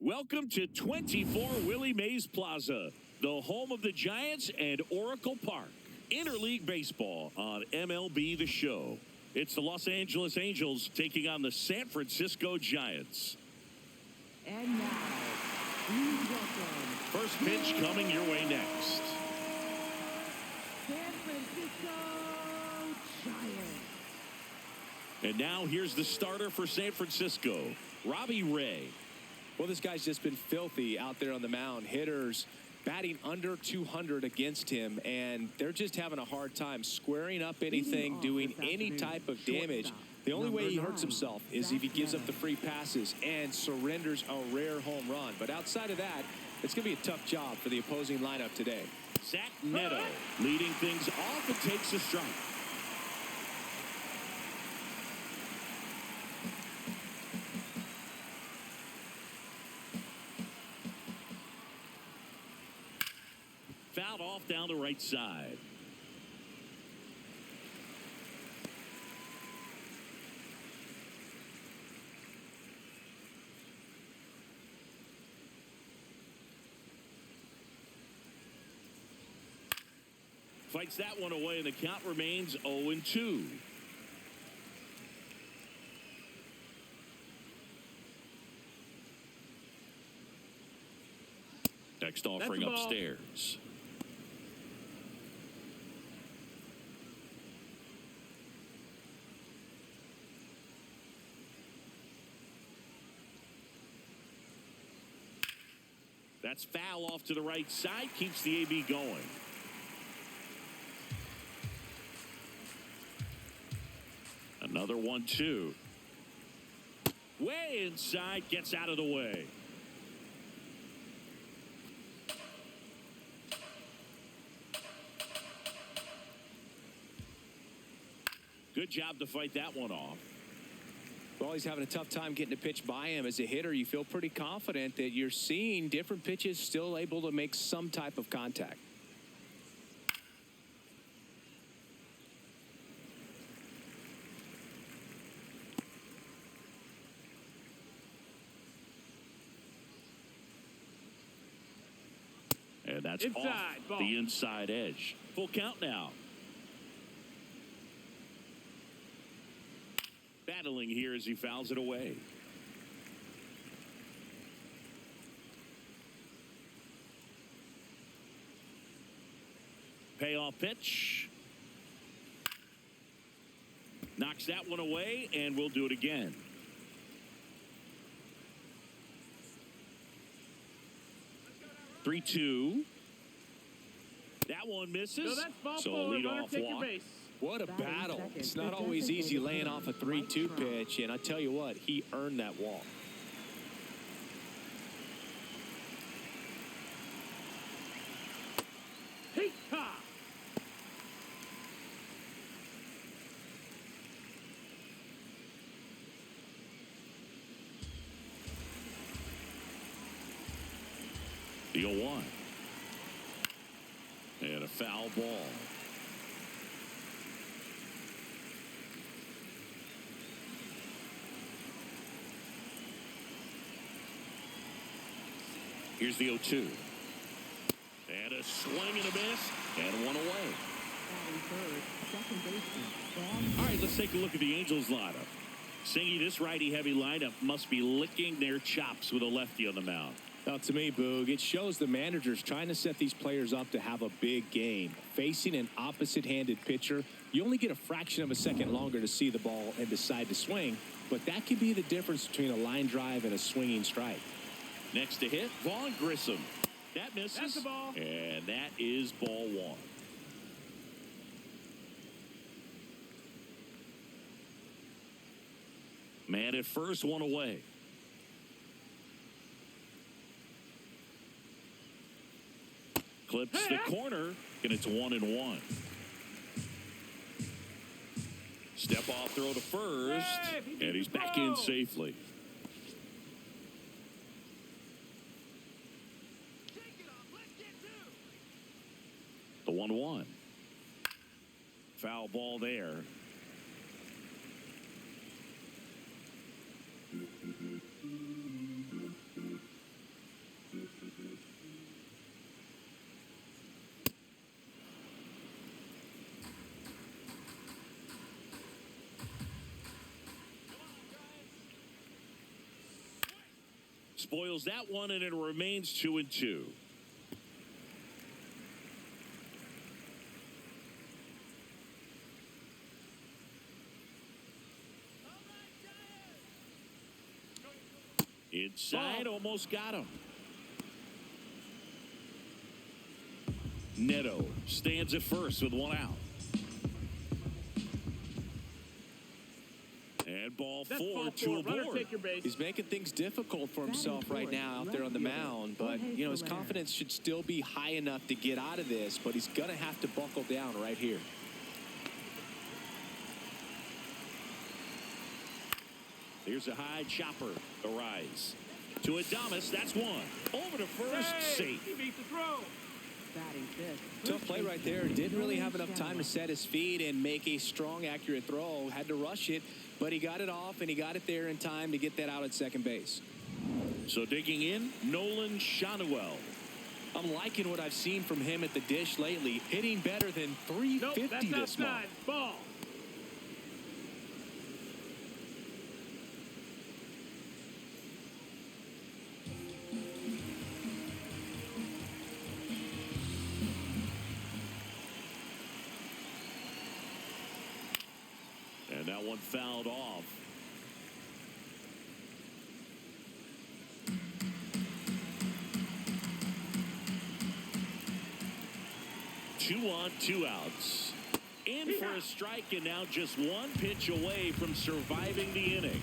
Welcome to 24 Willie Mays Plaza, the home of the Giants and Oracle Park. Interleague baseball on MLB The Show. It's the Los Angeles Angels taking on the San Francisco Giants. And now, please welcome. First pitch coming your way next. San Francisco Giants. And now here's the starter for San Francisco, Robbie Ray. Well, this guy's just been filthy out there on the mound. Hitters batting under 200 against him, and they're just having a hard time squaring up anything, doing any type of damage. The only way he hurts himself is if he gives up the free passes and surrenders a rare home run. But outside of that, it's going to be a tough job for the opposing lineup today. Zach Neto leading things off and takes a strike. Fouled off down the right side. Fights that one away, and the count remains 0-2. Next offering upstairs. That's foul off to the right side, keeps the AB going. Another 1-2. Way inside, gets out of the way. Good job to fight that one off. Well, he's having a tough time getting a pitch by him. As a hitter, you feel pretty confident that you're seeing different pitches still able to make some type of contact. And that's off the inside edge. Full count now. Battling here as he fouls it away. Payoff pitch. Knocks that one away, and we'll do it again. Three, 2. That one misses. So a leadoff walk. What a battle. It's not always easy laying off a 3-2 pitch, and I tell you what, he earned that walk. The 0-1. And a foul ball. Here's the 0-2. And a swing and a miss, and one away. All right, let's take a look at the Angels lineup. Singy, this righty-heavy lineup must be licking their chops with a lefty on the mound. Now, to me, Boog, it shows the managers trying to set these players up to have a big game. Facing an opposite-handed pitcher, you only get a fraction of a second longer to see the ball and decide to swing, but that could be the difference between a line drive and a swinging strike. Next to hit, Vaughn Grissom. That misses. That's the ball. And that is ball 1. Man at first, one away. Clips the corner, and it's 1-1. Step off throw to first, and he's back in safely. The 1-1. Foul ball there. spoils that one, and it remains 2-2. Inside, almost got him. Neto stands at first with one out. And ball four to a board. He's making things difficult for himself right now out there on the mound, but you know his confidence should still be high enough to get out of this, but he's going to have to buckle down right here. Here's a high chopper. The rise to Adames. That's one. Over to first. Safe. He beat the throw. Batting fifth. Tough play right there. Didn't really have enough time to set his feet and make a strong, accurate throw. Had to rush it, but he got it off, and he got it there in time to get that out at second base. So digging in, Nolan Shanuel. I'm liking what I've seen from him at the dish lately. Hitting better than 350 this month. Ball. And that one fouled off. Two on, two outs. In for a strike, and now just one pitch away from surviving the inning.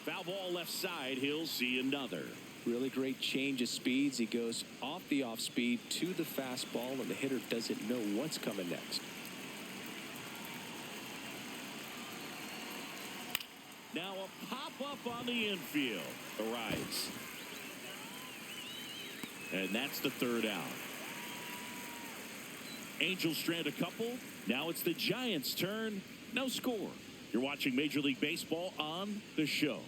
Foul ball left side. He'll see another. Really great change of speeds. He goes off the off speed to the fastball, and the hitter doesn't know what's coming next. Now a pop up on the infield. A rise. And that's the third out. Angels strand a couple. Now it's the Giants' turn. No score. You're watching Major League Baseball on The Show.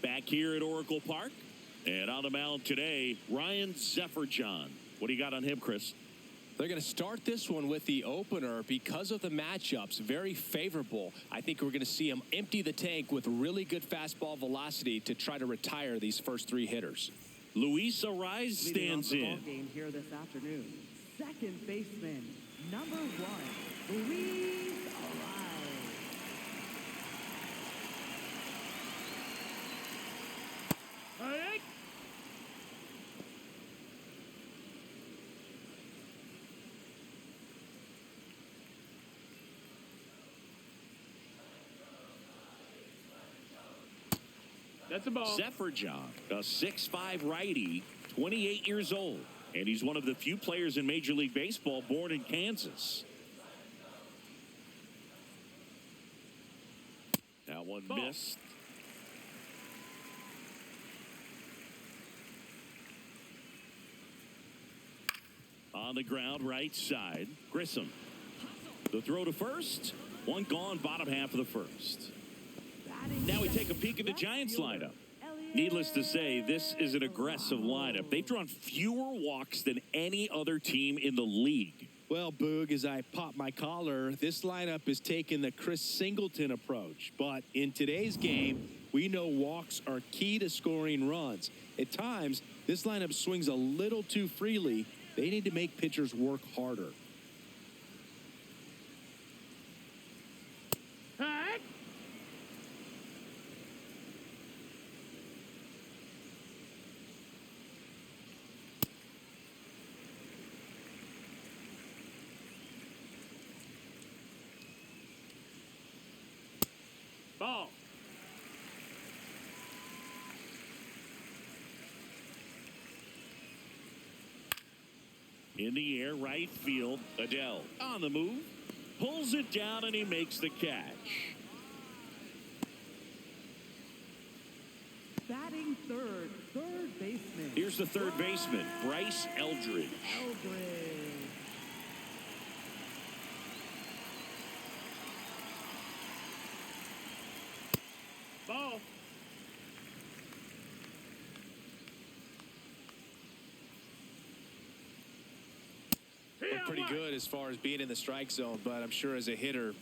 Back here at Oracle Park. And on the mound today, Ryan Zefferjohn. What do you got on him, Chris? They're going to start this one with the opener because of the matchups. Very favorable. I think we're going to see him empty the tank with really good fastball velocity to try to retire these first three hitters. Luis Ariz stands in. Game here this afternoon. Second baseman, number 1, Luis Ariz. Hey. That's a ball. Zefferjohn, a 6'5" righty, 28 years old. And he's one of the few players in Major League Baseball born in Kansas. That one missed. On the ground, right side. Grissom. The throw to first. One gone, bottom half of the first. Now we take a peek at the Giants lineup. Needless to say, this is an aggressive lineup. They've drawn fewer walks than any other team in the league. Well, Boog, as I pop my collar, this lineup is taking the Chris Singleton approach. But in today's game, we know walks are key to scoring runs. At times, this lineup swings a little too freely. They need to make pitchers work harder. Ball. In the air, right field. Adele on the move. Pulls it down, and he makes the catch. Batting third baseman. Here's the third baseman, Bryce Eldridge. Ball. looked pretty good as far as being in the strike zone, but I'm sure as a hitter,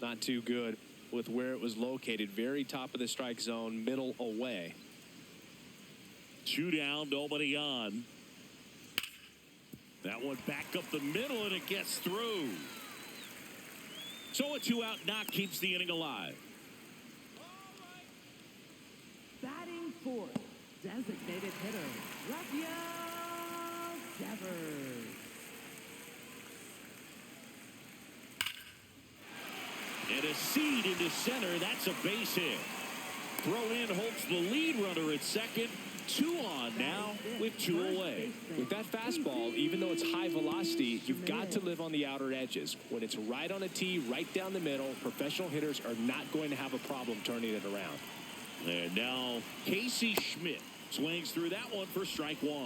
not too good with where it was located. Very top of the strike zone, middle away. 2 down, nobody on. That one back up the middle, and it gets through. So a 2-out knock keeps the inning alive. Batting fourth, designated hitter, Rafael Devers. And a seed into center. That's a base hit. Throw in Holtz, the lead runner at second. 2 on now with 2 away. With that fastball, even though it's high velocity, you've got to live on the outer edges. When it's right on a tee, right down the middle, professional hitters are not going to have a problem turning it around. And now Casey Schmidt swings through that one for strike 1.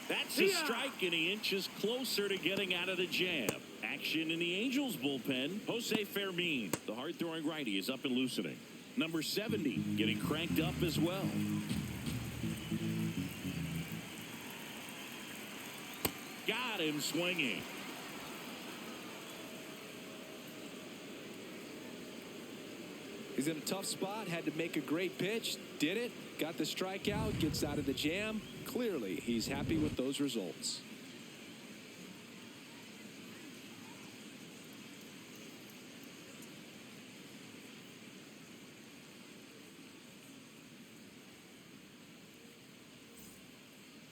That's a strike, and he inches closer to getting out of the jam. Action in the Angels bullpen. Jose Fermin, the hard-throwing righty, is up and loosening. Number 70 getting cranked up as well. Got him swinging. He's in a tough spot, had to make a great pitch, did it, got the strikeout, gets out of the jam. Clearly, he's happy with those results.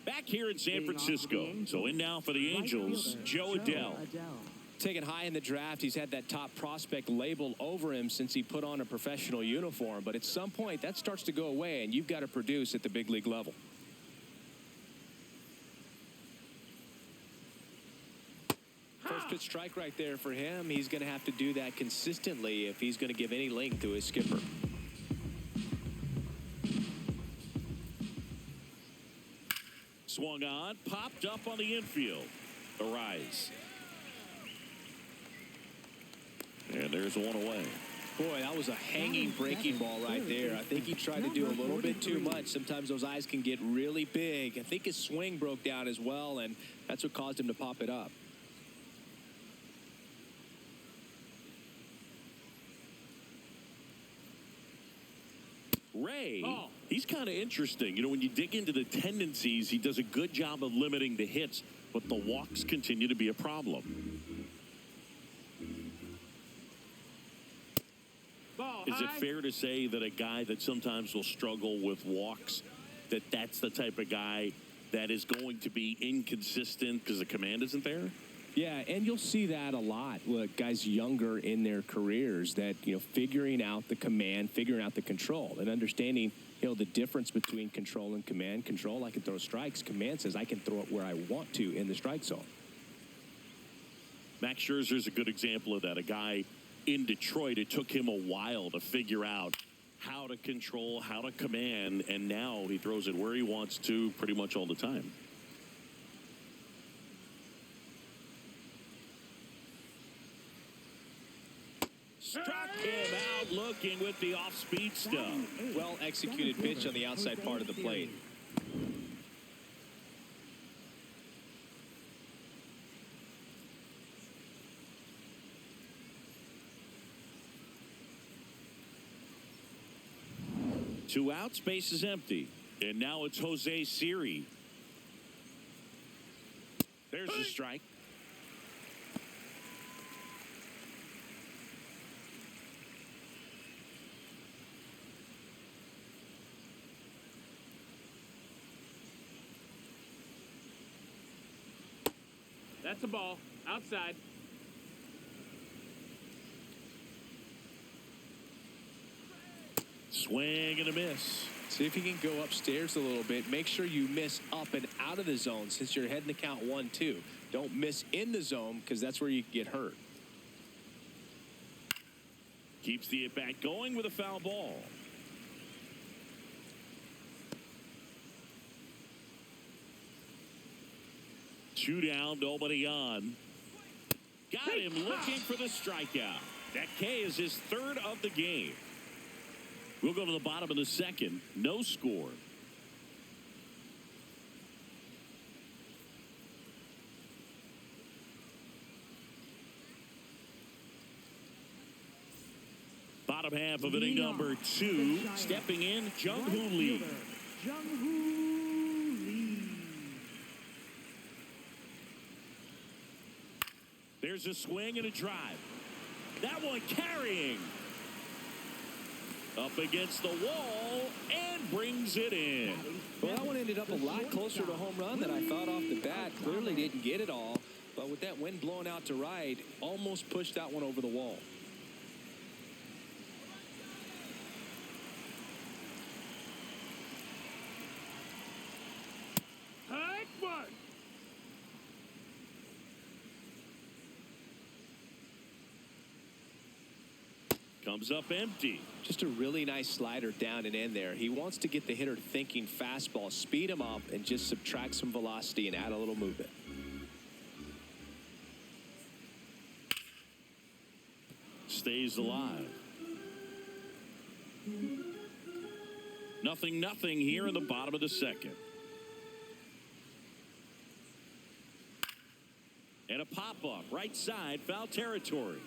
Back here in San Francisco. So in now for the Angels, Joe Adele. Taken high in the draft, he's had that top prospect label over him since he put on a professional uniform. But at some point, that starts to go away, and you've got to produce at the big league level. First pitch strike right there for him. He's going to have to do that consistently if he's going to give any length to his skipper. Swung on, popped up on the infield. A rise. And there's one away. Boy, that was a hanging breaking ball right there. I think he tried to do a little bit too much. Sometimes those eyes can get really big. I think his swing broke down as well, and that's what caused him to pop it up. Ray, he's kind of interesting. You know, when you dig into the tendencies, he does a good job of limiting the hits, but the walks continue to be a problem. Is it fair to say that a guy that sometimes will struggle with walks, that's the type of guy that is going to be inconsistent because the command isn't there? Yeah, and you'll see that a lot with guys younger in their careers that, you know, figuring out the command, figuring out the control, and understanding, you know, the difference between control and command. Control, I can throw strikes. Command says I can throw it where I want to in the strike zone. Max Scherzer's a good example of that. A guy in Detroit, it took him a while to figure out how to control, how to command, and now he throws it where he wants to pretty much all the time. Struck him out looking with the off-speed stuff. Well executed pitch on the outside part of the plate. Two outs, base is empty. And now it's Jose Siri. There's a strike. That's a ball. Outside. Swing and a miss. See if you can go upstairs a little bit. Make sure you miss up and out of the zone since you're heading to count 1-2. Don't miss in the zone because that's where you get hurt. Keeps the at-bat going with a foul ball. Two down, nobody on. Got him looking for the strikeout. That K is his third of the game. We'll go to the bottom of the second. No score. Bottom half of inning number 2. Stepping in, Jung-Hoo Lee. Jung-Hoo Lee. There's a swing and a drive. That one carrying. Up against the wall and brings it in. Well, that one ended up a lot closer to a home run than I thought off the bat. Clearly didn't get it all, but with that wind blowing out to right, almost pushed that one over the wall. Comes up empty. Just a really nice slider down and in there. He wants to get the hitter thinking fastball, speed him up, and just subtract some velocity and add a little movement. Stays alive. 0-0 here in the bottom of the second. And a pop-up, right side, foul territory.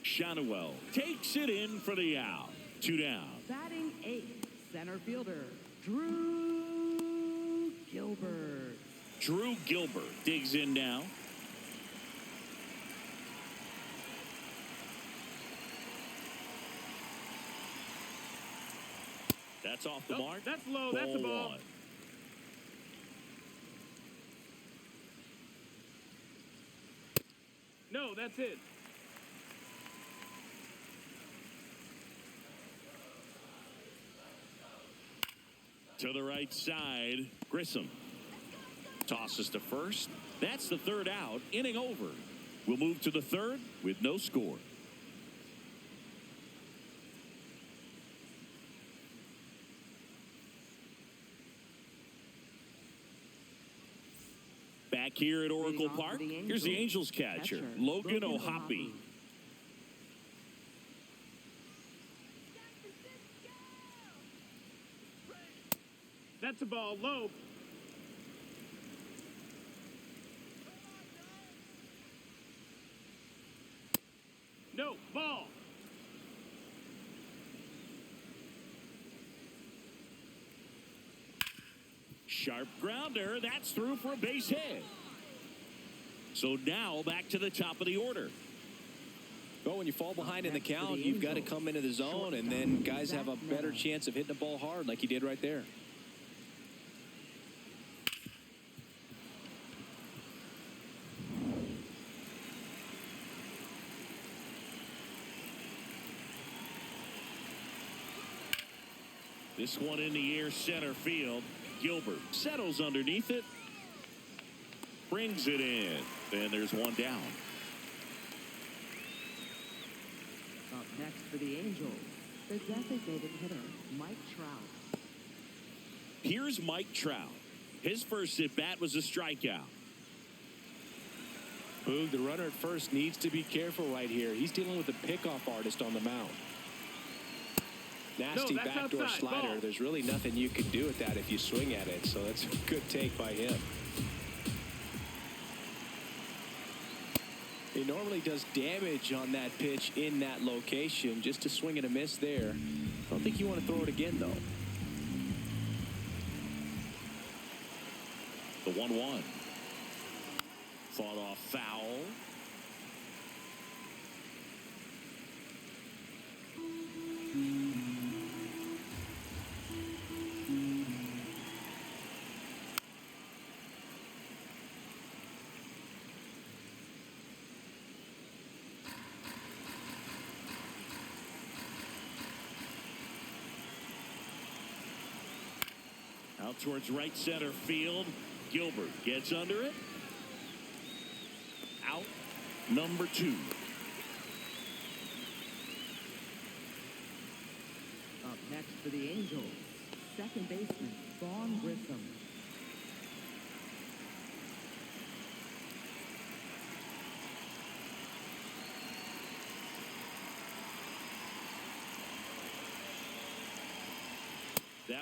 Shanuel takes it in for the out. 2 down. Batting 8th, center fielder, Drew Gilbert. Drew Gilbert digs in now. That's off the mark. That's low. That's a ball. 1. No, that's it. To the right side, Grissom tosses to first. That's the third out. Inning over. We'll move to the third with no score. Back here at Oracle Park, here's the Angels catcher, Logan O'Hoppe. That's a ball low. No, ball. Sharp grounder. That's through for a base hit. So now back to the top of the order. Well, when you fall behind in the count, you've got to come into the zone, and then guys have a better chance of hitting the ball hard like he did right there. This one in the air, center field. Gilbert settles underneath it. Brings it in. And there's one down. Up next for the Angels, the designated hitter, Mike Trout. Here's Mike Trout. His first at-bat was a strikeout. Boog, the runner at first needs to be careful right here. He's dealing with a pickoff artist on the mound. Nasty backdoor outside. slider. Ball. There's really nothing you can do with that if you swing at it. So that's a good take by him. He normally does damage on that pitch in that location. Just to swing and a miss there. I don't think you want to throw it again, though. The 1-1. Fought off foul. Out towards right center field. Gilbert gets under it. Out. Number 2. Up next for the Angels, second baseman, Vaughn Grissom.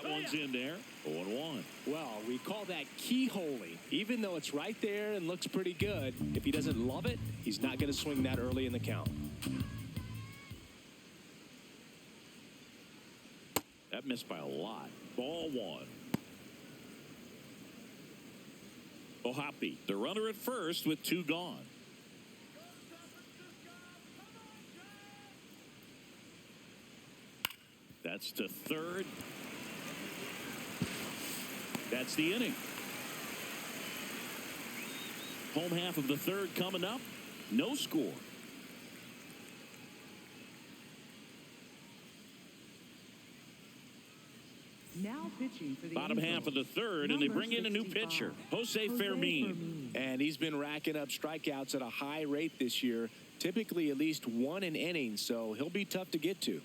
That one's in there. 0-1. Well, we call that keyholing. Even though it's right there and looks pretty good, if he doesn't love it, he's not going to swing that early in the count. That missed by a lot. Ball 1. Ohapi, the runner at first with 2 gone. That's to third. That's the inning. Home half of the third coming up. No score. Now pitching for the Bottom Angels, half of the third, and they bring in a new 65, pitcher, Jose Fermin. And he's been racking up strikeouts at a high rate this year, typically at least 1 an inning, so he'll be tough to get to.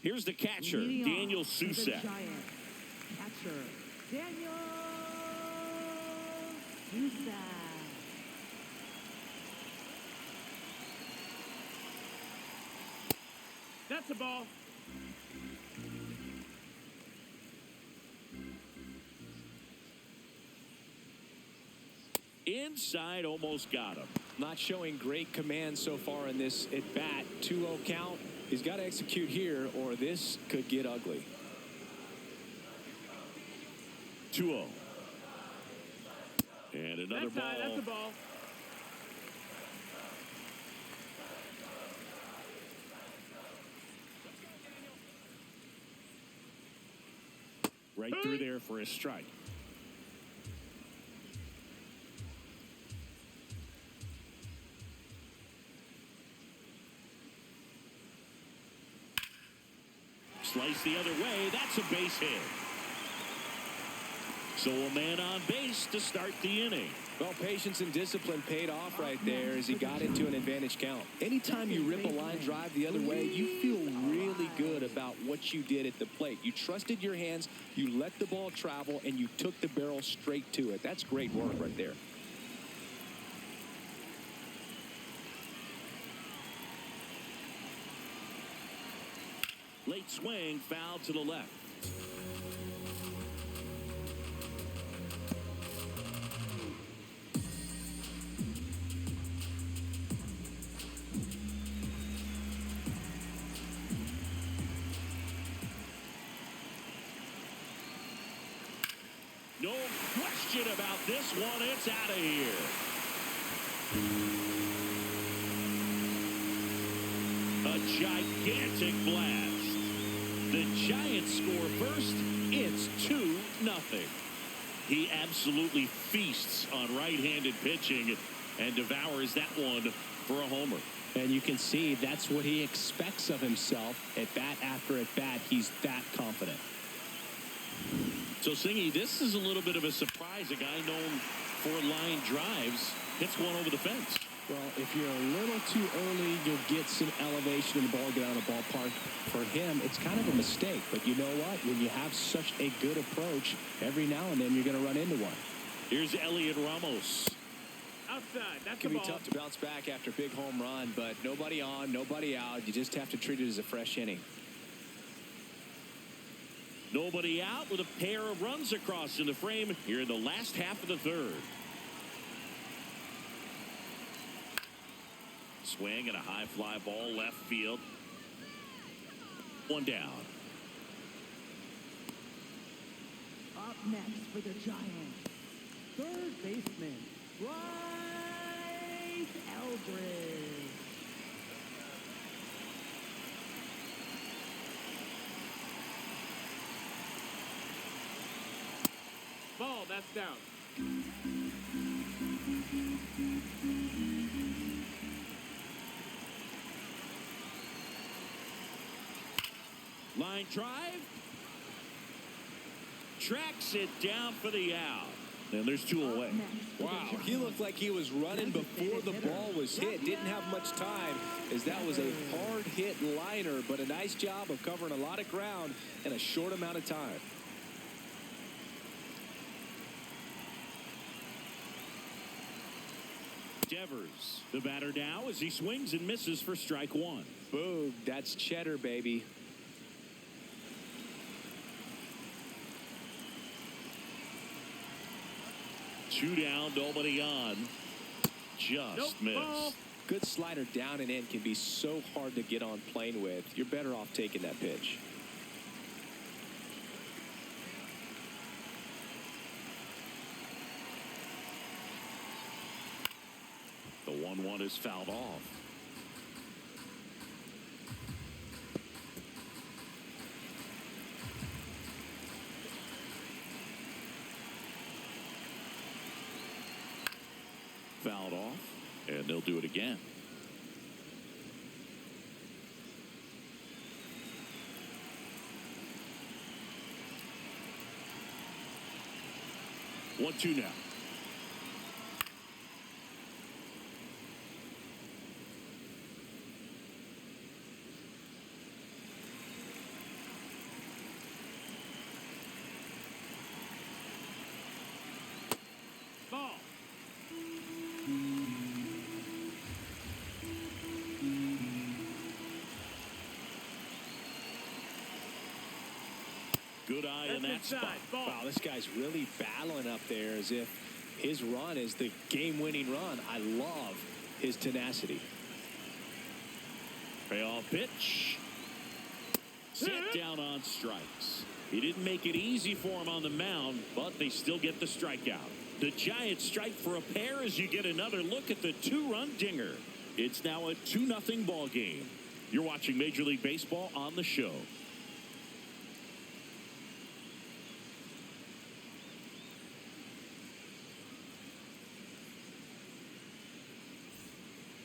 Here's the catcher, Leading Daniel off for the Susak. Giants, catcher Daniel Susak. That's a ball. Inside, almost got him. Not showing great command so far in this at bat. 2-0 count. He's got to execute here, or this could get ugly. 2-0. And another That's high. That's ball. a ball. Right through there for a strike. Slice the other way. That's a base hit. So a man on base to start the inning. Well, patience and discipline paid off right there as he got into an advantage count. Anytime you rip a line drive the other way, you feel really good about what you did at the plate. You trusted your hands, you let the ball travel, and you took the barrel straight to it. That's great work right there. Late swing, foul to the left. No question about this one. It's out of here. A gigantic blast. The Giants score first. It's 2-0. He absolutely feasts on right-handed pitching and devours that one for a homer. And you can see that's what he expects of himself at bat after at bat. He's that confident. So, Singy, this is a little bit of a surprise. A guy known for line drives hits one over the fence. Well, if you're a little too early, you'll get some elevation in the ball, get out of the ballpark. For him, it's kind of a mistake. But you know what? When you have such a good approach, every now and then you're going to run into one. Here's Elliot Ramos. Outside. That's It can a be ball. tough to bounce back after a big home run, but nobody on, nobody out. You just have to treat it as a fresh inning. Nobody out with a pair of runs across in the frame here in the last half of the third. Swing and a high fly ball left field. One down. Up next for the Giants, third baseman Bryce Eldridge. Ball. That's down. Line drive. Tracks it down for the out. And there's 2 away. Wow, he looked like he was running before the ball was hit. Didn't have much time as that was a hard hit liner, but a nice job of covering a lot of ground in a short amount of time. Devers, the batter now as he swings and misses for strike 1. Boom, that's cheddar, baby. 2 down, nobody on. Just Nope, missed. ball. Good slider down and in can be so hard to get on plane with. You're better off taking that pitch. The 1-1 is fouled off. Fouled off, and they'll do it again. One, two now. Ball. Good eye in that That's spot. inside. Ball. Wow, this guy's really battling up there as if his run is the game-winning run. I love his tenacity. Payoff pitch. Set down on strikes. He didn't make it easy for him on the mound, but they still get the strikeout. The Giants strike for a pair as you get another look at the 2-run dinger. It's now a 2-0 ball game. You're watching Major League Baseball on the show.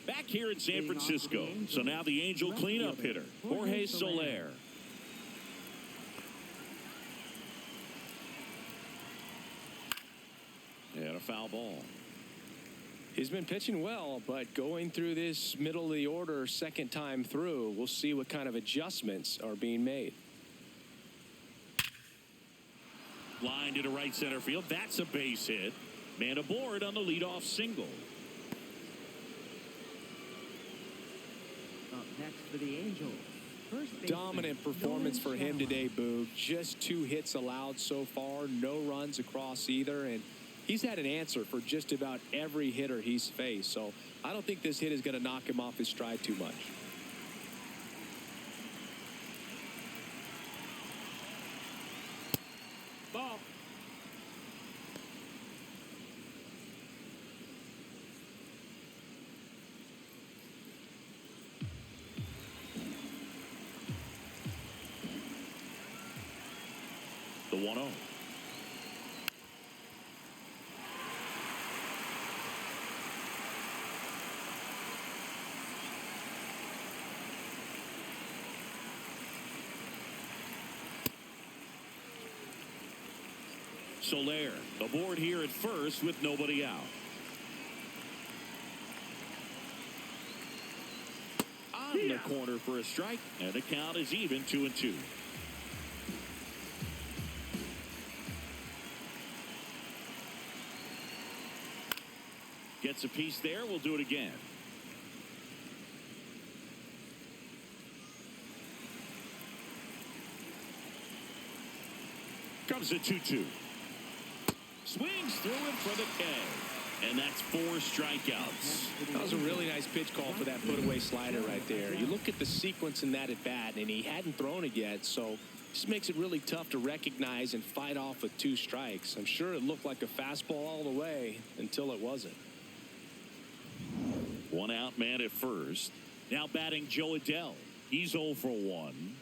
Back here in San Francisco. So now the Angel cleanup hitter, Jorge Soler. And a foul ball. He's been pitching well, but going through this middle of the order second time through, we'll see what kind of adjustments are being made. Line to right center field. That's a base hit. Man aboard on the leadoff single. Up next for the Angels. First baseman, Dominant performance for him Nolan today, Boog. Just 2 hits allowed so far, no runs across either, and he's had an answer for just about every hitter he's faced. So I don't think this hit is going to knock him off his stride too much. Ball. The 1-0. Soler aboard here at first with nobody out. On the corner for a strike, and the count is even 2-2. Gets a piece there. We'll do it again. Comes a 2-2. Swings through him for the K. And that's 4 strikeouts. That was a really nice pitch call for that put-away slider right there. You look at the sequence in that at-bat, and he hadn't thrown it yet, so just makes it really tough to recognize and fight off with 2 strikes. I'm sure it looked like a fastball all the way until it wasn't. 1 out man at first. Now batting Joe Adell. He's 0 for 1.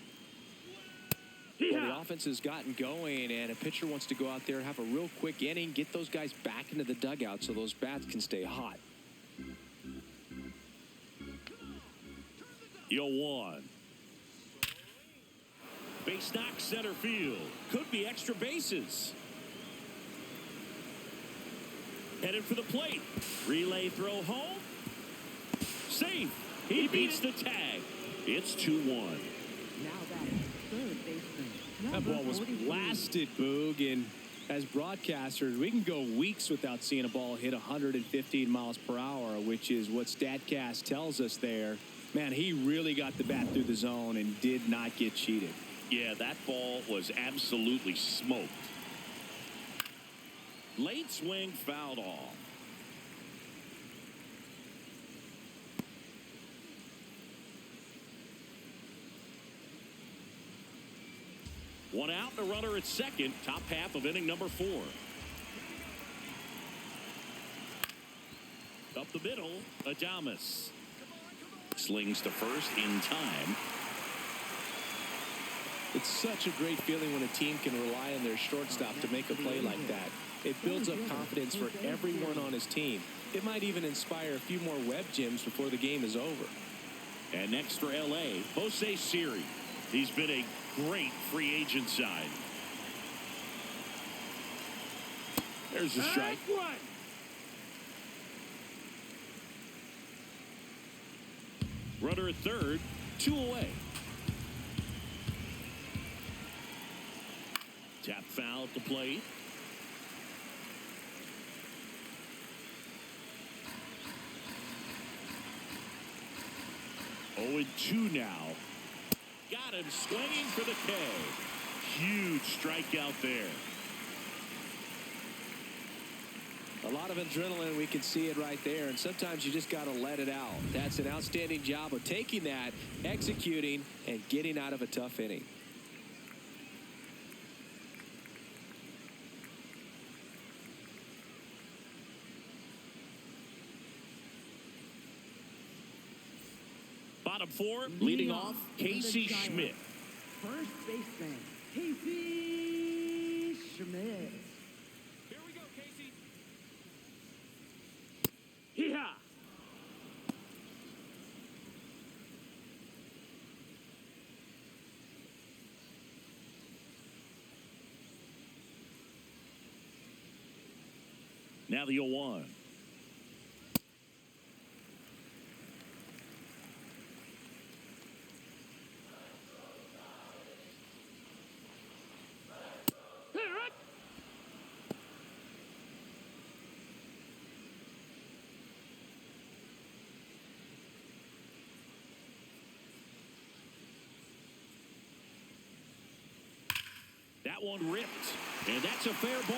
Well, the offense has gotten going, and a pitcher wants to go out there, have a real quick inning, get those guys back into the dugout so those bats can stay hot. 0-1. Base knock center field. Could be extra bases. Headed for the plate. Relay throw home. Safe. He beats the tag. It's 2-1. Now batting third baseman. That ball was blasted, Boog, and as broadcasters, we can go weeks without seeing a ball hit 115 miles per hour, which is what StatCast tells us there. Man, he really got the bat through the zone and did not get cheated. Yeah, that ball was absolutely smoked. Late swing fouled off. One out and a runner at second. Top half of inning number 4. Up the middle, Adames. Slings to first in time. It's such a great feeling when a team can rely on their shortstop to make a play like that. It builds up confidence for everyone on his team. It might even inspire a few more web gems before the game is over. And next for L.A., Jose Siri. He's been a great free agent sign. There's a strike. Runner at third, 2 away. Tap foul at the plate. Oh, 2 now. Got him swinging for the K. Huge strikeout there. A lot of adrenaline, we can see it right there, and sometimes you just got to let it out. That's an outstanding job of taking that, executing, and getting out of a tough inning. Bottom 4, leading off, Casey Schmidt. First baseman, Casey Schmidt. Here we go, Casey. Hee-haw. Now the 0-1. That one ripped, and that's a fair ball.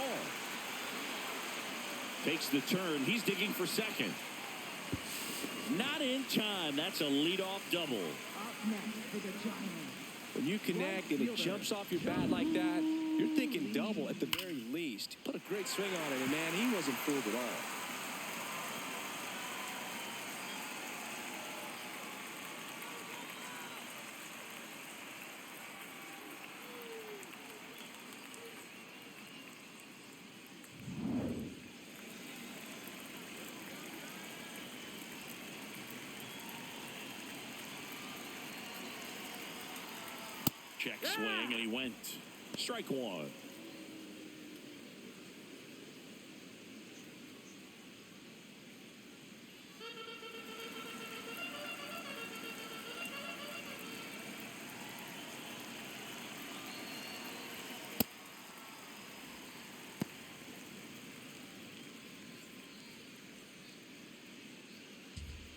Takes the turn. He's digging for second. Not in time. That's a leadoff double. Up next for the Giants. When you connect and it jumps off your bat like that, you're thinking double at the very least. Put a great swing on it, and man, he wasn't fooled at all. Check swing, and he went. Strike 1.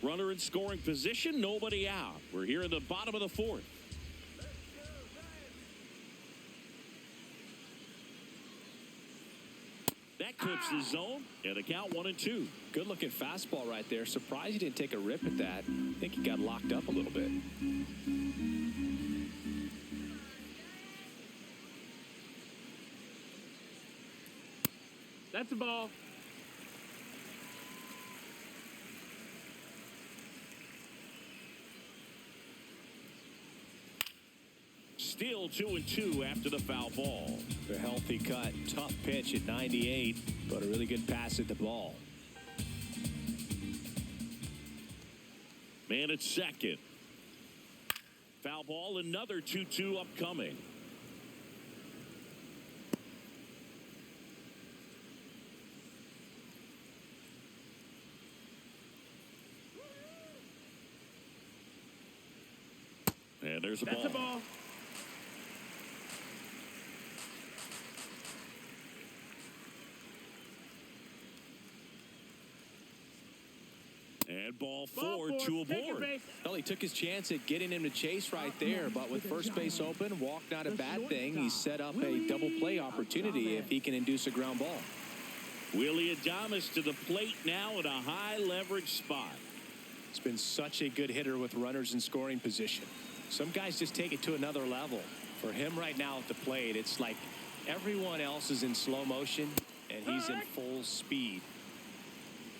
Runner in scoring position, nobody out. We're here in the bottom of the 4th. That clips the zone, and the count 1-2. Good looking fastball right there. Surprised he didn't take a rip at that. I think he got locked up a little bit. That's a ball. Still 2-2 after the foul ball. A healthy cut. Tough pitch at 98, but a really good pass at the ball. Man at second. Foul ball, another 2-2 upcoming. And there's a ball. That's a ball. And ball Ball 4, four. 2 Take it, aboard. base. Well, he took his chance at getting him to chase right there, but with first base open, walk not a bad thing. He set up a double play opportunity if he can induce a ground ball. Willie Adames to the plate now in a high leverage spot. It's been such a good hitter with runners in scoring position. Some guys just take it to another level. For him right now at the plate, it's like everyone else is in slow motion and he's in full speed.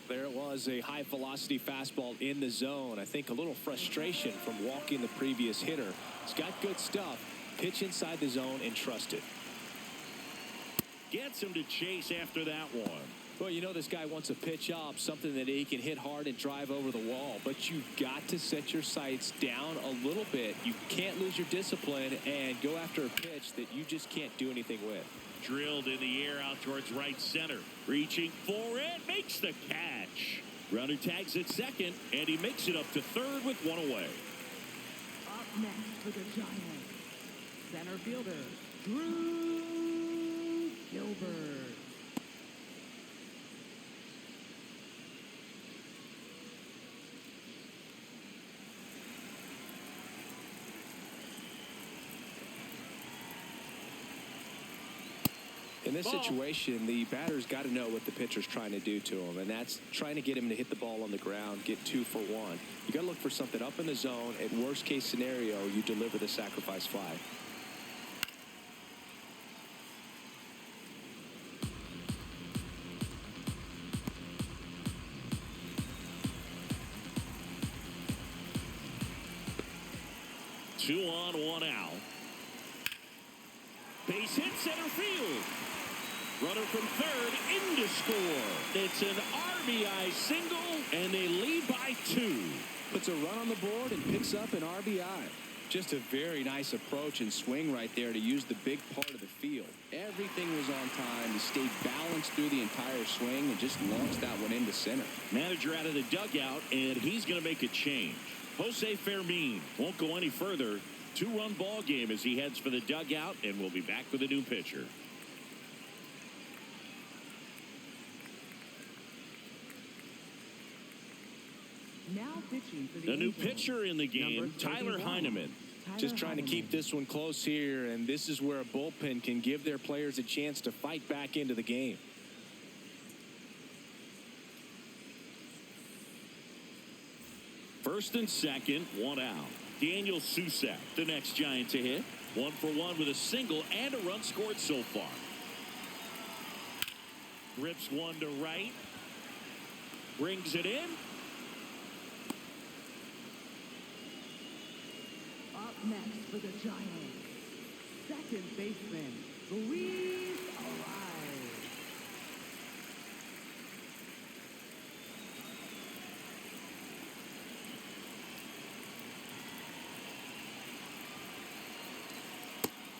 There it was, a high velocity fastball in the zone. I think a little frustration from walking the previous hitter. He's got good stuff. Pitch inside the zone and trust it. Gets him to chase after that one. Well, you know this guy wants a pitch up, something that he can hit hard and drive over the wall. But you've got to set your sights down a little bit. You can't lose your discipline and go after a pitch that you just can't do anything with. Drilled in the air out towards right center. Reaching for it. Makes the catch. Runner tags at second, and he makes it up to third with one away. Up next for the Giants, center fielder, Drew Gilbert. In this situation, the batter's got to know what the pitcher's trying to do to him, and that's trying to get him to hit the ball on the ground, get 2 for 1. You got to look for something up in the zone. At worst case scenario, you deliver the sacrifice fly. Two on, one out. Base hit center field. Runner from third in to score. It's an RBI single, and they lead by 2. Puts a run on the board and picks up an RBI. Just a very nice approach and swing right there to use the big part of the field. Everything was on time. He stayed balanced through the entire swing and just launched that one into center. Manager out of the dugout, and he's going to make a change. Jose Fermin won't go any further. 2-run ball game as he heads for the dugout, and we'll be back with a new pitcher. Now pitching for The new Angels, pitcher in the game, number Tyler 31. Heineman. Just trying to keep this one close here, and this is where a bullpen can give their players a chance to fight back into the game. First and second, one out. Daniel Susak, the next Giant to hit. 1 for 1 with a single and a run scored so far. Rips one to right. Brings it in. Up next for the Giants, second baseman, Luis Ariz.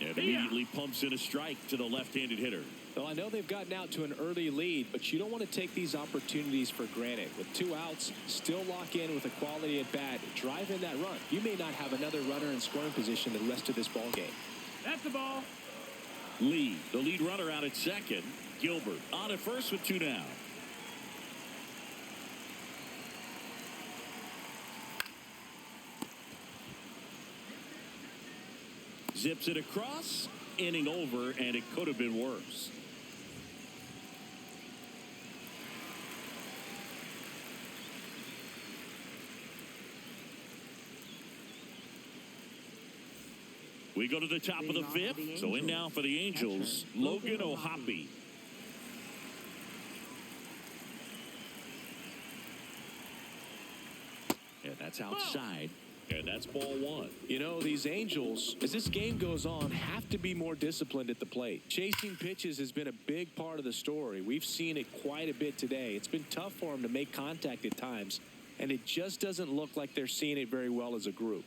And immediately pumps in a strike to the left-handed hitter. Well, I know they've gotten out to an early lead, but you don't want to take these opportunities for granted. With 2 outs, still lock in with a quality at bat, drive in that run. You may not have another runner in scoring position the rest of this ball game. That's the ball. Lee, the lead runner out at second. Gilbert on at first with 2 down. Zips it across, inning over, and it could have been worse. We go to the top of the 5th. So in now for the Angels, Logan O'Hoppe. And that's outside. And that's ball 1. You know, these Angels, as this game goes on, have to be more disciplined at the plate. Chasing pitches has been a big part of the story. We've seen it quite a bit today. It's been tough for them to make contact at times, and it just doesn't look like they're seeing it very well as a group.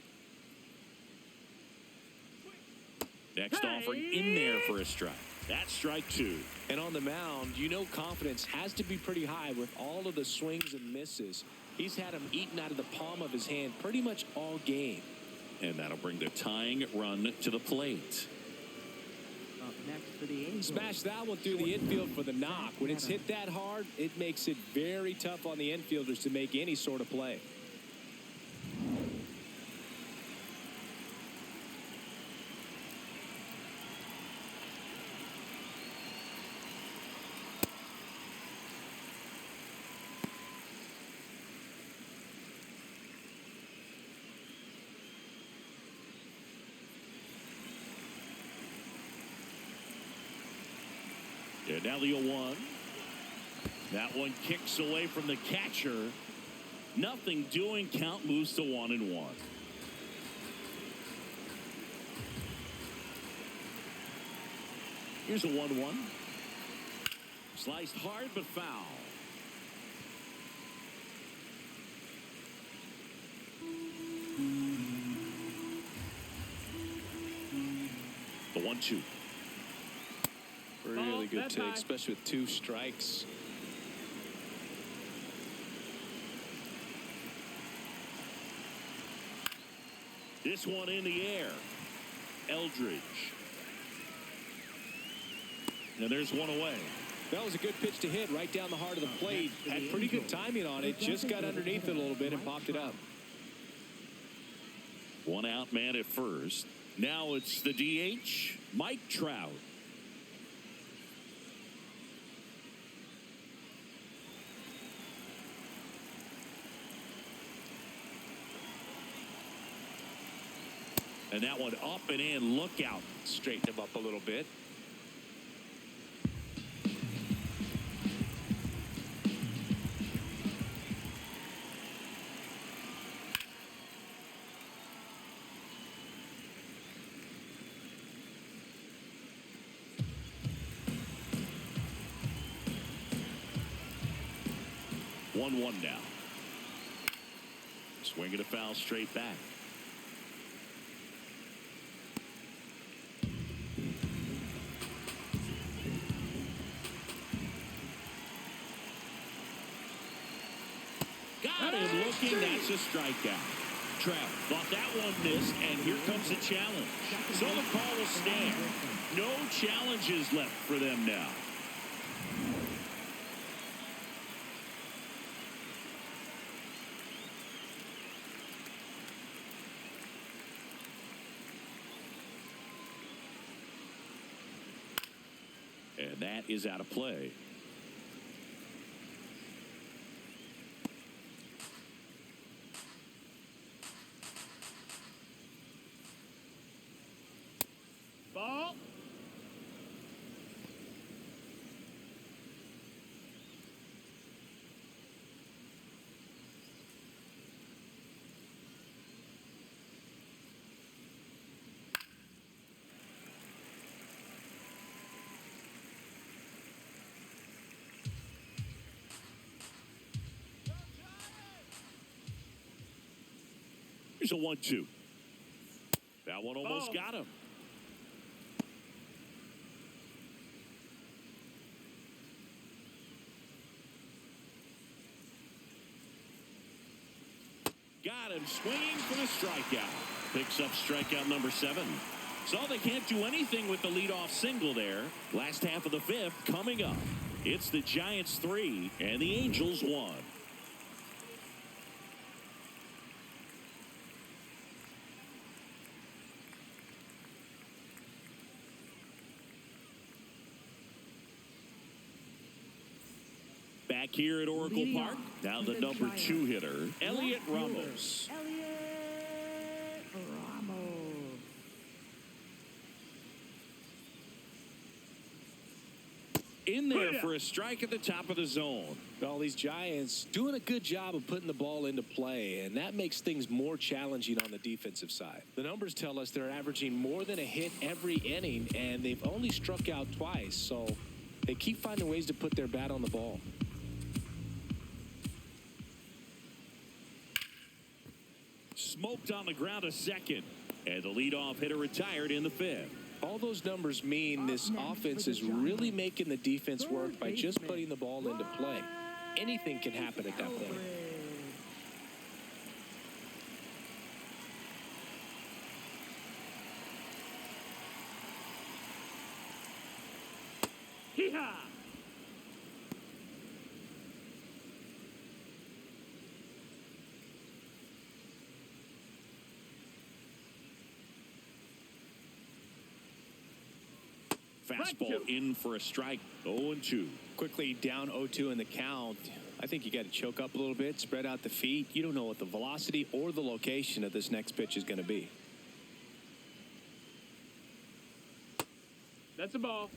Next offering in there for a strike. That's strike 2. And on the mound, you know confidence has to be pretty high with all of the swings and misses. He's had them eaten out of the palm of his hand pretty much all game. And that'll bring the tying run to the plate. Up next for the Angels. Smash that one through the infield for the knock. When it's hit that hard, it makes it very tough on the infielders to make any sort of play. And now the 0-1. That one kicks away from the catcher. Nothing doing. Count moves to 1-1. Here's a 1-1. Sliced hard but foul. The 1-2. Really good take, especially with 2 strikes. This one in the air. Eldridge. And there's one away. That was a good pitch to hit right down the heart of the plate. Had pretty good timing on it. Just got underneath it a little bit and popped it up. 1 out man at first. Now it's the DH, Mike Trout. And that one up and in. Look out. Straighten him up a little bit. One now. Swinging a foul straight back. Got him looking. That's a strikeout. Trout thought that one missed, and here comes the challenge. So the call will stand. No challenges left for them now. And that is out of play. Ball. Here's a 1-2. That one almost got him. Got him swinging for the strikeout. Picks up strikeout number 7. So they can't do anything with the leadoff single there. Last half of the 5th coming up. It's the Giants 3 and the Angels 1. Back here at Oracle Park, now the number 2 hitter, Elliot Ramos. Elliot Ramos. In there for a strike at the top of the zone. All these Giants doing a good job of putting the ball into play, and that makes things more challenging on the defensive side. The numbers tell us they're averaging more than a hit every inning, and they've only struck out twice, so they keep finding ways to put their bat on the ball. Smoked on the ground a second, and the leadoff hitter retired in the 5th. All those numbers mean this offense is really making the defense work by just putting the ball into play. Anything can happen at that point. Hee-haw! Fastball in for a strike. 0-2. Quickly down 0-2 in the count. I think you got to choke up a little bit, spread out the feet. You don't know what the velocity or the location of this next pitch is going to be. That's a ball.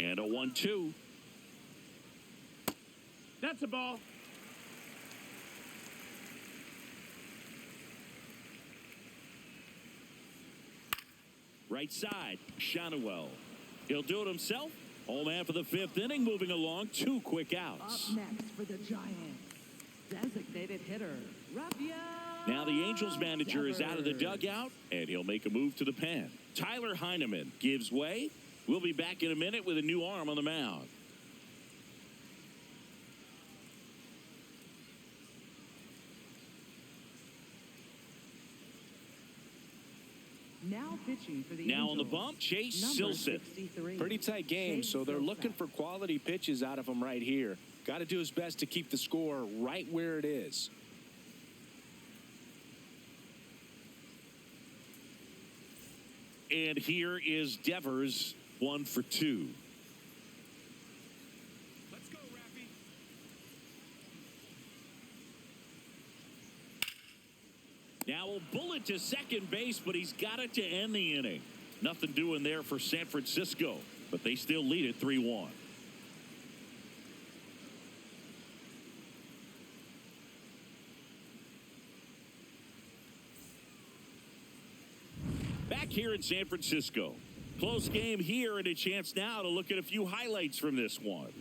And a 1-2. That's a ball. Right side, Shonwell. He'll do it himself. Home half of the 5th inning, moving along. 2 quick outs. Up next for the Giants, designated hitter, Rafael. Now the Angels manager is out of the Devers. dugout, and he'll make a move to the pen. Tyler Heineman gives way. We'll be back in a minute with a new arm on the mound. Now pitching for the Now on the Angels, bump, Chase number Silseth. 63. Pretty tight game, Chase so they're Silseth. looking for quality pitches out of him right here. Got to do his best to keep the score right where it is. And here is Devers, 1 for 2. Let's go, Raffy. Now a bullet to second base, but he's got it to end the inning. Nothing doing there for San Francisco, but they still lead it 3-1. Back here in San Francisco. Close game here, and a chance now to look at a few highlights from this one.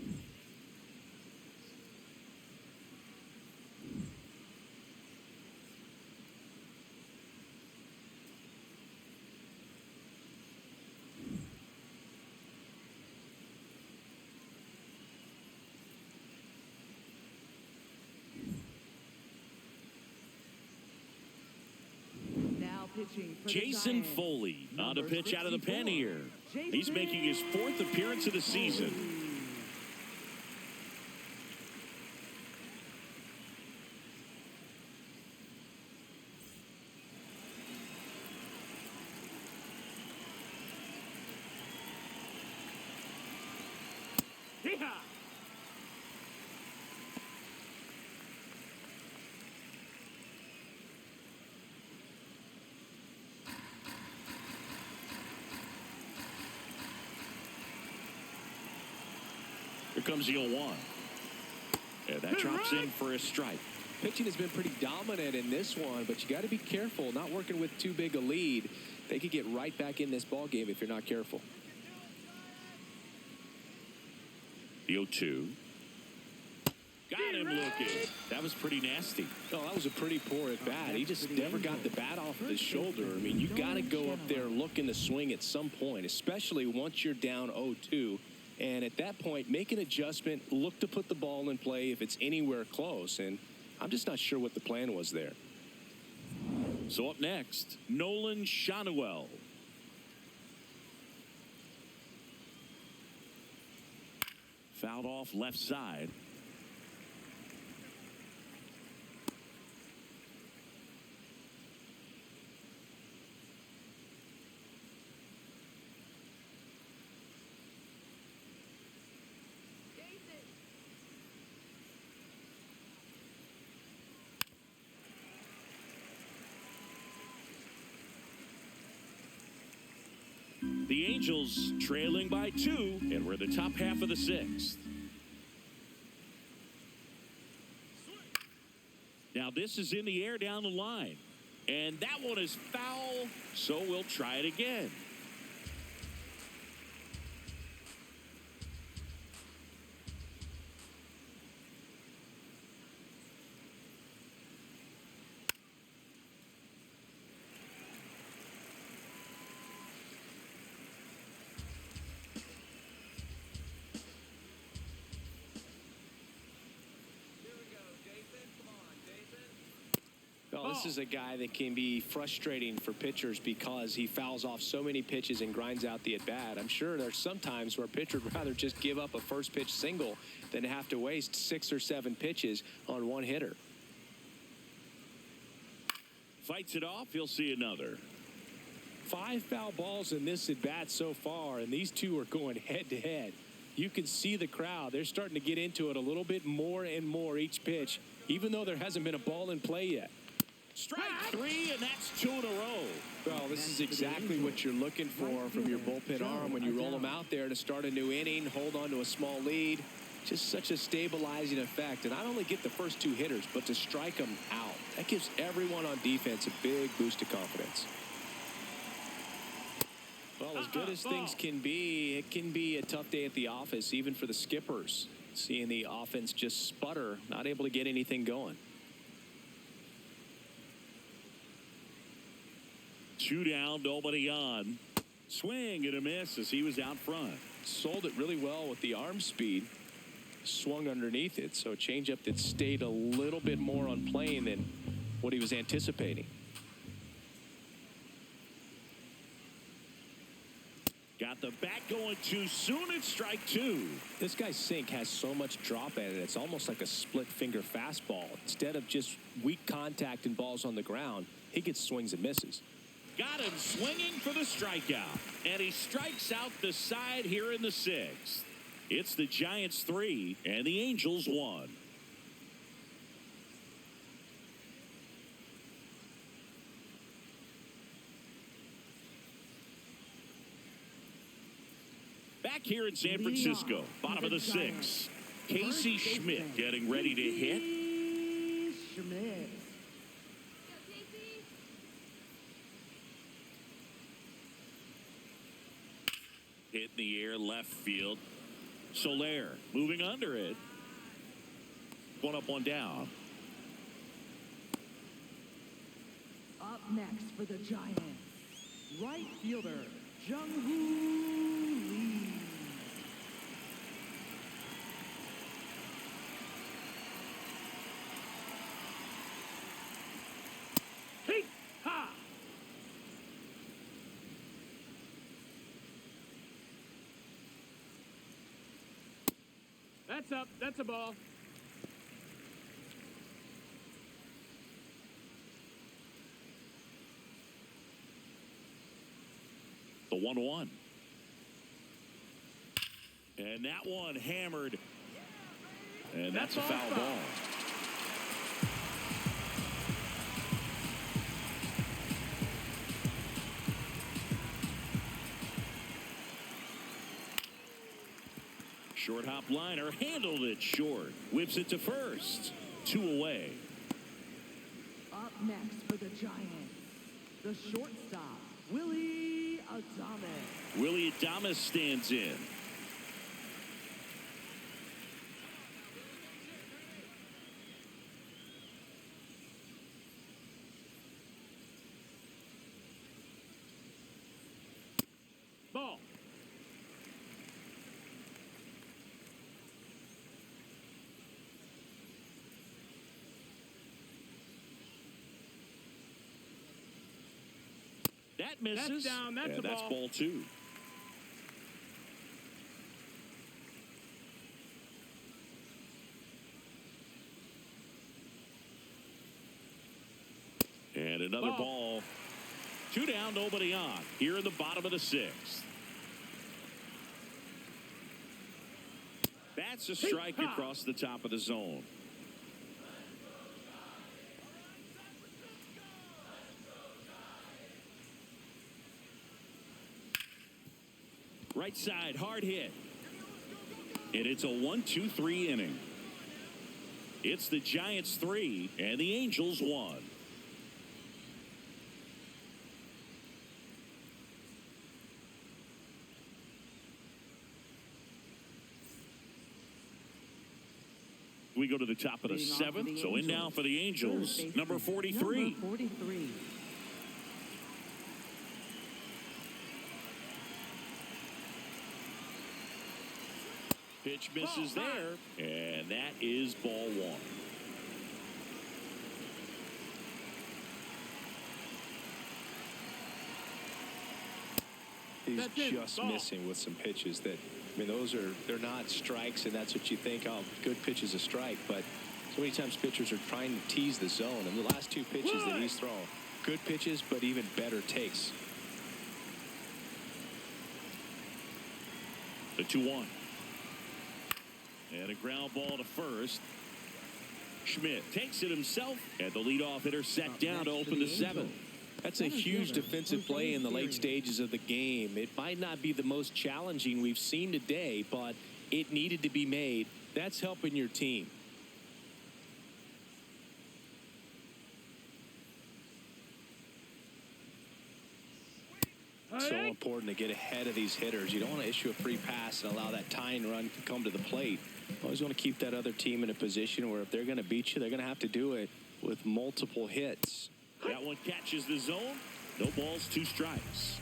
Now pitching for the Jason Giants, Foley on to number pitch out of the pen 64, here. He's Jason making his 4th appearance of the season. Foley. Yeehaw! Here comes the 0-1. And that drops in for a strike. Pitching has been pretty dominant in this one, but you got to be careful. Not working with too big a lead. They could get right back in this ball game if you're not careful. The 0-2. Got him looking. That was pretty nasty. Oh, that was a pretty poor at bat. He just never got the bat off of his shoulder. I mean, you got to go up there looking to swing at some point, especially once you're down 0-2. And at that point, make an adjustment, look to put the ball in play if it's anywhere close. And I'm just not sure what the plan was there. So up next, Nolan Shonwell. Fouled off left side. The Angels trailing by 2, and we're in the top half of the 6th. Now this is in the air down the line, and that one is foul, so we'll try it again. Oh, this is a guy that can be frustrating for pitchers because he fouls off so many pitches and grinds out the at-bat. I'm sure there's some times where a pitcher would rather just give up a first pitch single than have to waste 6 or 7 pitches on one hitter. Fights it off. He'll see another. 5 foul balls in this at-bat so far, and these two are going head-to-head. You can see the crowd. They're starting to get into it a little bit more and more each pitch, even though there hasn't been a ball in play yet. Strike three, and that's 2 in a row. Well, this is exactly what you're looking for from your bullpen arm when you roll them out there to start a new inning, hold on to a small lead. Just such a stabilizing effect. And not only get the first 2 hitters, but to strike them out. That gives everyone on defense a big boost of confidence. Well, as good as things can be, it can be a tough day at the office, even for the skippers. Seeing the offense just sputter, not able to get anything going. 2 down, nobody on. Swing and a miss as he was out front. Sold it really well with the arm speed. Swung underneath it, so a changeup that stayed a little bit more on plane than what he was anticipating. Got the bat going too soon. It's strike 2. This guy's sink has so much drop at it. It's almost like a split finger fastball. Instead of just weak contact and balls on the ground, he gets swings and misses. Got him swinging for the strikeout. And he strikes out the side here in the 6th. It's the Giants 3 and the Angels 1. Back here in San Francisco, bottom of the 6th. Casey Schmidt getting ready to hit. Schmidt. Hit in the air, left field. Soler moving under it. 1 up, 1 down. Up next for the Giants, right fielder, Jung-Hoo Lee. Hey, ha! That's up. That's a ball. The 1-1. And that one hammered. And that's a foul ball. Short hop liner, handled it short. Whips it to first. 2 away. Up next for the Giants, the shortstop, Willie Adames. Willie Adames stands in. Ball. That misses. That's down. That's and a that's ball. ball 2. And another ball. 2 down, nobody on. Here in the bottom of the 6th. That's a strike across the top of the zone. Right side, hard hit. And it's a 1-2-3 inning. It's the Giants 3 and the Angels 1. We go to the top of the 7th. So in now for the Angels, number 43. Number 43. Pitch misses there, and that is ball 1. He's just missing with some pitches that, I mean, they're not strikes, and that's what you think, oh, good pitch is a strike, but so many times pitchers are trying to tease the zone, and the last 2 pitches that he's thrown, good pitches, but even better takes. The 2-1. And a ground ball to first. Schmidt takes it himself, and the leadoff hitter set down to open the seventh. That's a huge defensive play in the late stages of the game. It might not be the most challenging we've seen today, but it needed to be made. That's helping your team. So important to get ahead of these hitters. You don't want to issue a free pass and allow that tying run to come to the plate. You always want to keep that other team in a position where if they're going to beat you, they're going to have to do it with multiple hits. That one catches the zone. No balls, 2 strikes.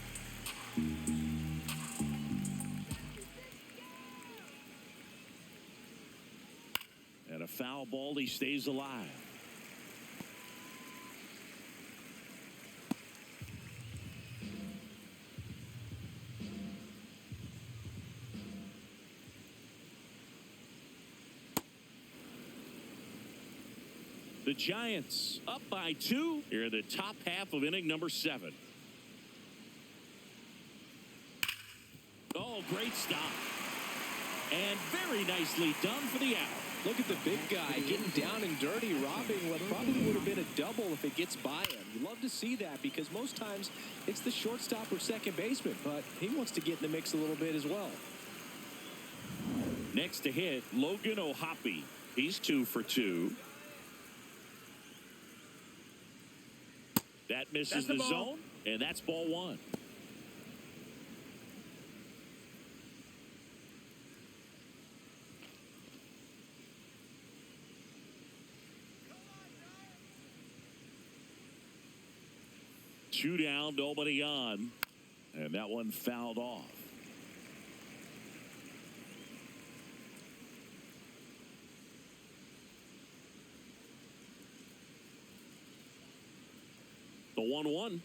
And a foul ball. He stays alive. The Giants up by 2 here in the top half of inning number 7. Oh, great stop. And very nicely done for the out. Look at the big guy getting down and dirty, robbing what probably would have been a double if it gets by him. You love to see that because most times it's the shortstop or second baseman, but he wants to get in the mix a little bit as well. Next to hit, Logan O'Hoppe. He's 2 for 2. That misses the zone, and that's ball 1. Two down, nobody on, and that one fouled off. The 1-1.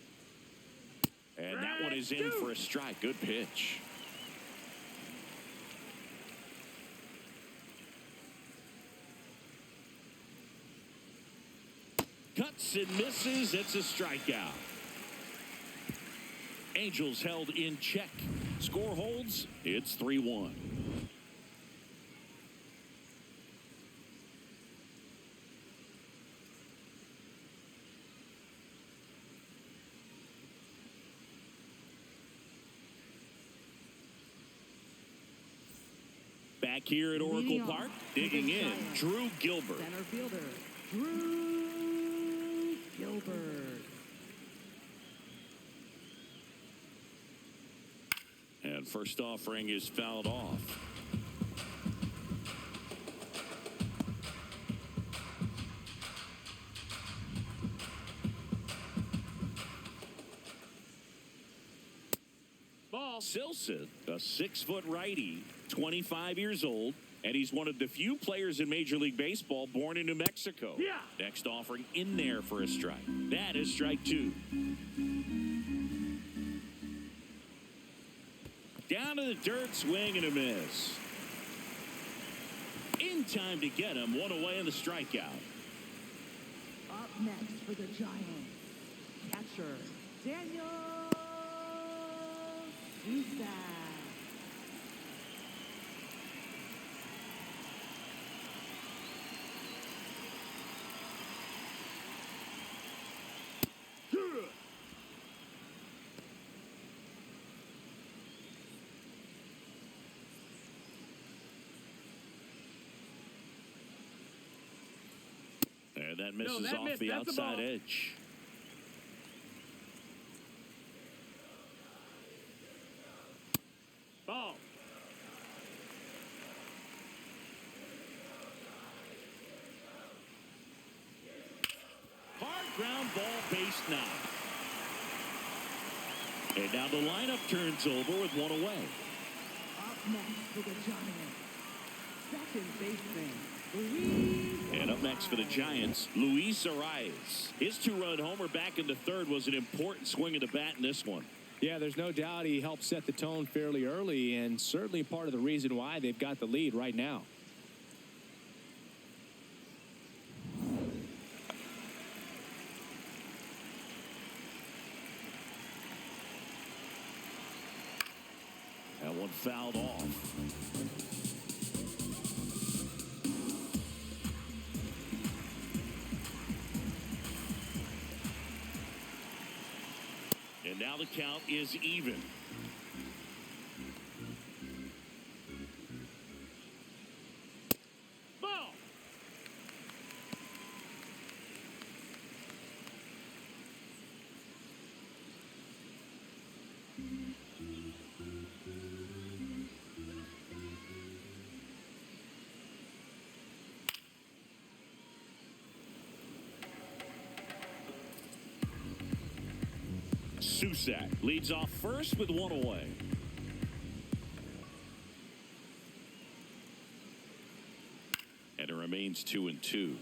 And that one is in for a strike. Good pitch. Cuts and misses. It's a strikeout. Angels held in check. Score holds. It's 3-1. Back here at Oracle Park, digging in, Drew Gilbert. Center fielder, Drew Gilbert. And first offering is fouled off. Ball. Silson, a 6-foot righty, 25 years old, and he's one of the few players in Major League Baseball born in New Mexico. Yeah. Next offering in there for a strike. That is strike 2. Down to the dirt, swing and a miss. In time to get him, one away in the strikeout. Up next for the Giants, catcher Daniel Sousa. And that misses that off missed. the That's a outside ball. edge. Ball. Hard ground ball, base knock. And now the lineup turns over with one away. Up next for the Giants, second baseman Luis. And up next for the Giants, Luis Arias. His 2-run homer back in the third was an important swing of the bat in this one. Yeah, there's no doubt he helped set the tone fairly early and certainly part of the reason why they've got the lead right now. That one fouled off. Now the count is even. Ball. Susak leads off first with one away. And it remains 2-2.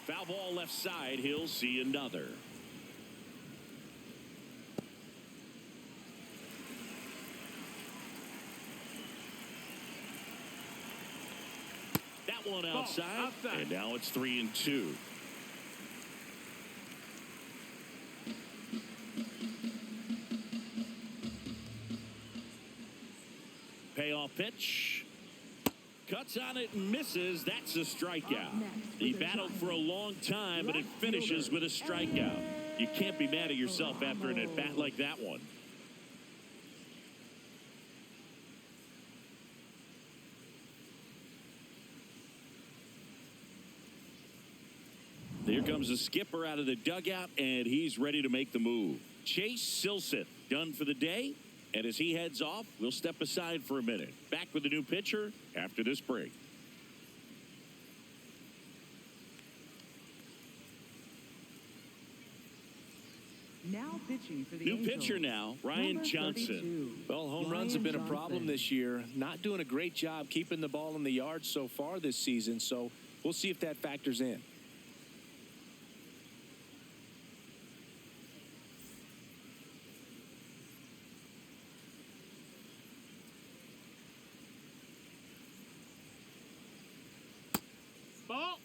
Foul ball left side. He'll see another. One outside, and now it's 3-2. Payoff pitch. Cuts on it and misses. That's a strikeout. He battled for a long time, but it finishes with a strikeout. You can't be mad at yourself after an at-bat like that one. Here comes the skipper out of the dugout, and he's ready to make the move. Chase Silseth done for the day, and as he heads off, we'll step aside for a minute. Back with the new pitcher after this break. Now pitching for the new Angels. pitcher now, Ryan Number Johnson. 32. Well, home runs have been a Ryan problem Johnson. this year. Not doing a great job keeping the ball in the yard so far this season, so we'll see if that factors in. Ball.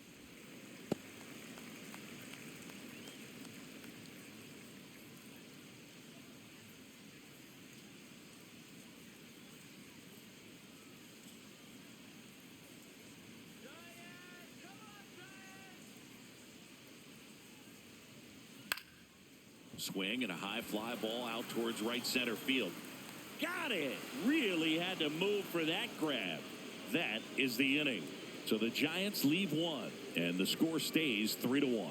Swing and a high fly ball out towards right center field. Got it. Really had to move for that grab. That is the inning. So the Giants leave one, and the score stays 3-1.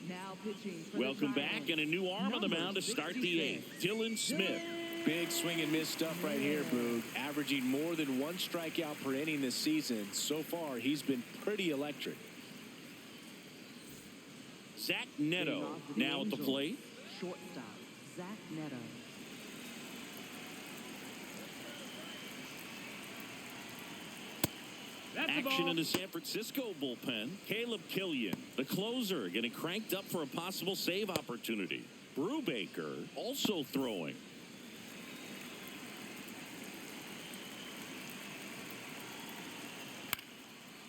Now pitching for Welcome the back, Giants. and a new arm on the Number mound to start the 66. eighth. Dylan Smith. Big swing and miss stuff right here, Boog. Averaging more than one strikeout per inning this season. So far, he's been pretty electric. Zach Neto Leading off for the now at the Angels, plate. Shortstop, Zach Neto. That's a Action ball. in the San Francisco bullpen. Caleb Killian, the closer, getting cranked up for a possible save opportunity. Brubaker also throwing.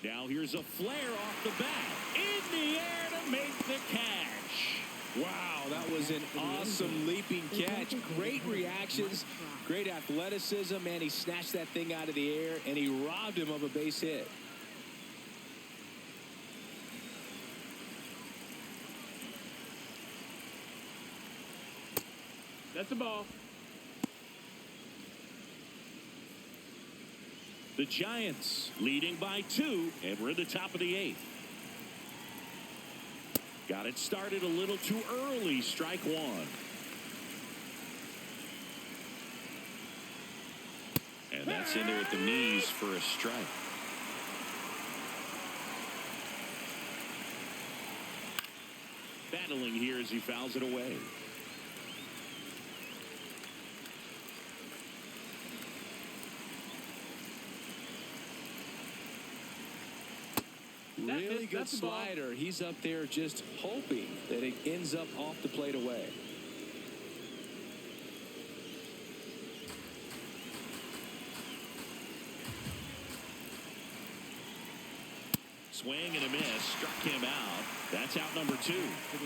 Now here's a flare off the bat. In the air to make the catch. Wow, that was an awesome leaping catch. Great reactions, great athleticism, and he snatched that thing out of the air, and he robbed him of a base hit. That's a ball. The Giants leading by 2, and we're at the top of the 8th. Got it started a little too early. Strike one. And that's in there at the knees for a strike. Battling here as he fouls it away. Really good that's the ball. slider. He's up there just hoping that it ends up off the plate away. Swing and a miss. Struck him out. That's out number 2.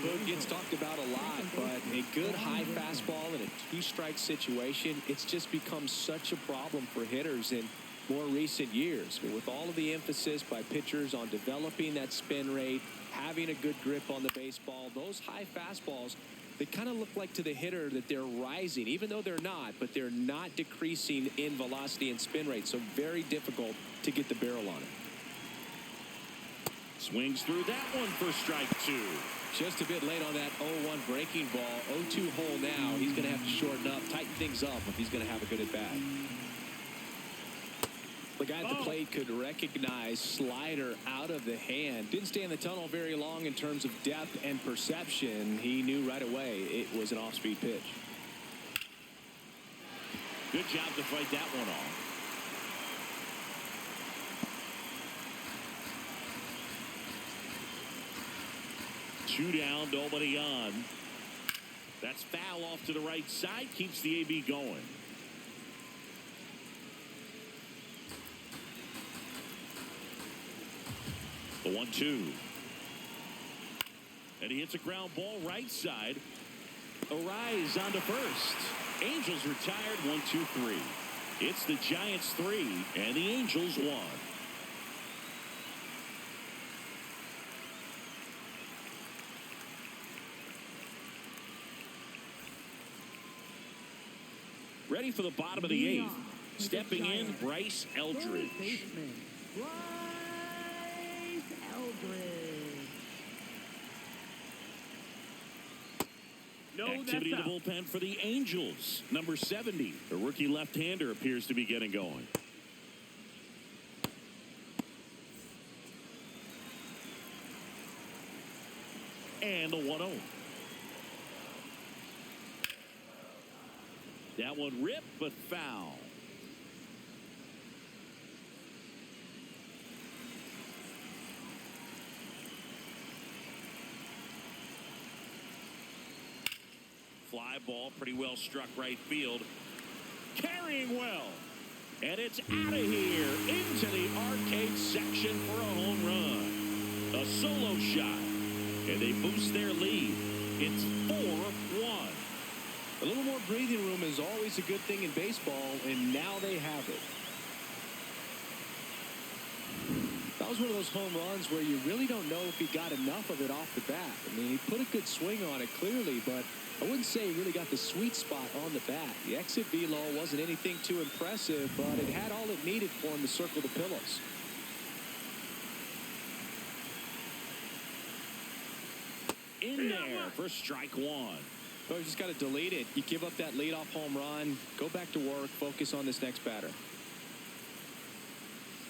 Boog gets talked about a lot, but a good high fastball in a 2-strike situation, it's just become such a problem for hitters in more recent years. But with all of the emphasis by pitchers on developing that spin rate, having a good grip on the baseball, those high fastballs, they kind of look like to the hitter that they're rising, even though they're not, but they're not decreasing in velocity and spin rate. So very difficult to get the barrel on it. Swings through that one for strike 2. Just a bit late on that 0-1 breaking ball. 0-2 hole now. He's going to have to shorten up, tighten things up if he's going to have a good at bat. The guy at the plate could recognize slider out of the hand. Didn't stay in the tunnel very long in terms of depth and perception. He knew right away it was an off-speed pitch. Good job to fight that one off. Two down, nobody on. That's foul off to the right side. Keeps the AB going. The 1-2. And he hits a ground ball right side. Arise onto first. Angels retired 1-2-3. It's the Giants 3 and the Angels 1. Ready for the bottom of the 8th. Stepping in, Bryce Eldridge. No, Activity in the bullpen for the Angels. Number 70. The rookie left-hander appears to be getting going. And the 1-0. That one ripped, but foul. Fly ball, pretty well struck right field. Carrying well. And it's out of here into the arcade section for a home run. A solo shot. And they boost their lead. It's 4-1. A little more breathing room is always a good thing in baseball, and now they have it. That was one of those home runs where you really don't know if he got enough of it off the bat. I mean, he put a good swing on it clearly, but I wouldn't say he really got the sweet spot on the bat. The exit velo wasn't anything too impressive, but it had all it needed for him to circle the pillows. In there for strike 1. So you just got to delete it. You give up that leadoff home run, go back to work, focus on this next batter.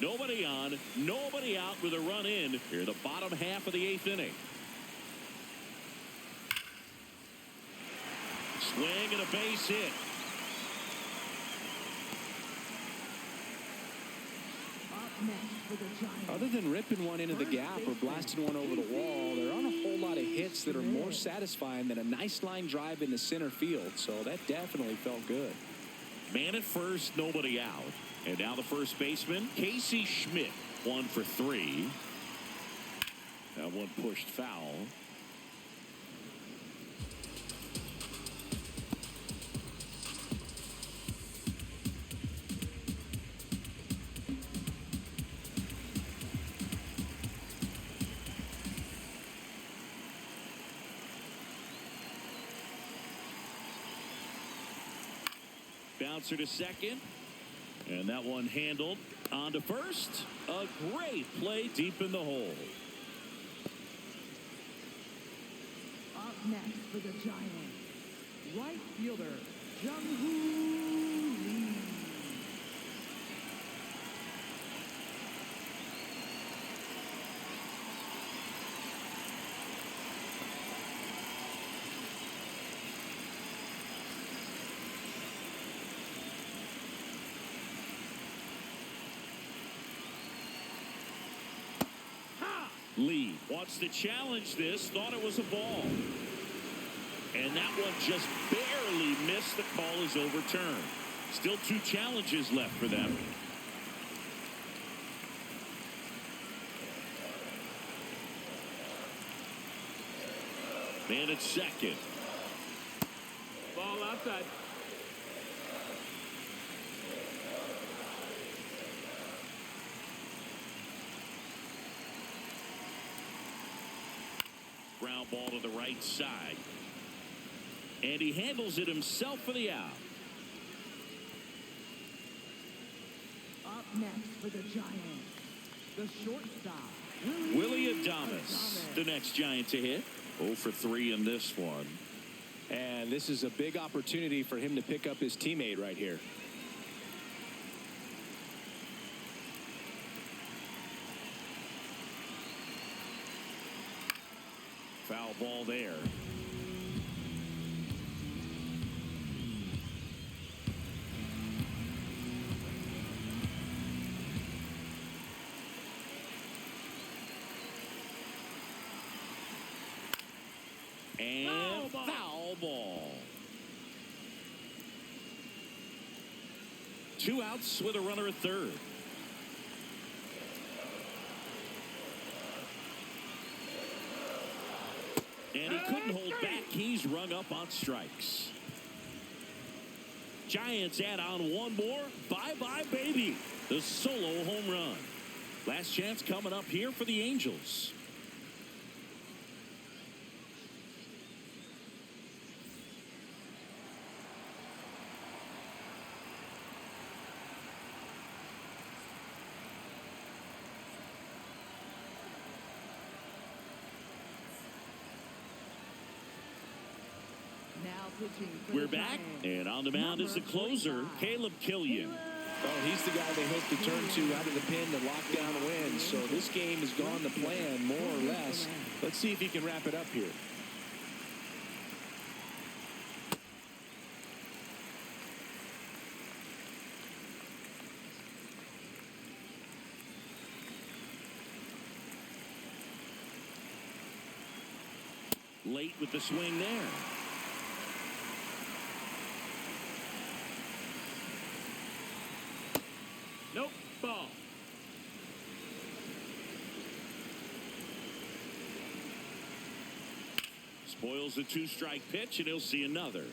Nobody on, nobody out with a run in here the bottom half of the 8th inning. Swing and a base hit. Other than ripping one into the gap or blasting one over the wall, there aren't a whole lot of hits that are more satisfying than a nice line drive into center field. So that definitely felt good. Man at first, nobody out. And now the first baseman, Casey Schmidt, 1 for 3. That one pushed foul. Bouncer to second. And that one handled on to first. A great play deep in the hole. Up next for the Giants, right fielder, Jung-Hoo Lee. Lee wants to challenge this, thought it was a ball. And that one just barely missed. The call is overturned. Still 2 challenges left for them. Man at second. Ball outside. Ground ball to the right side. And he handles it himself for the out. Up next for the Giants, the shortstop, Willie Adames, the next Giant to hit. 0 for 3 in this one. And this is a big opportunity for him to pick up his teammate right here. Foul ball there. And foul ball. 2 outs with a runner at third. And he couldn't hold back. He's rung up on strikes. Giants add on one more. Bye-bye, baby. The solo home run. Last chance coming up here for the Angels. now pitching for We're the back, Giants, and on the mound is the closer, number 45. Caleb Killian. Oh, he's the guy they hope to turn to out of the pen to lock down a win. So this game has gone to plan, more or less. Let's see if he can wrap it up here. Late with the swing there. Nope. Ball. Spoils the 2-strike pitch, and he'll see another.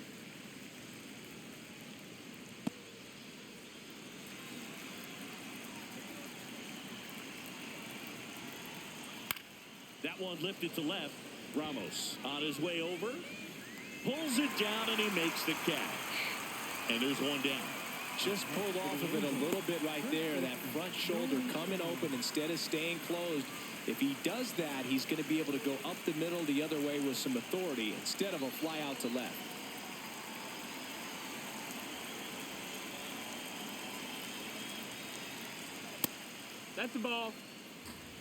That one lifted to left. Ramos on his way over. Pulls it down, and he makes the catch. And there's one down. Just pulled off of it a little bit right there. That front shoulder coming open instead of staying closed. If he does that, he's going to be able to go up the middle the other way with some authority instead of a fly out to left. That's a ball.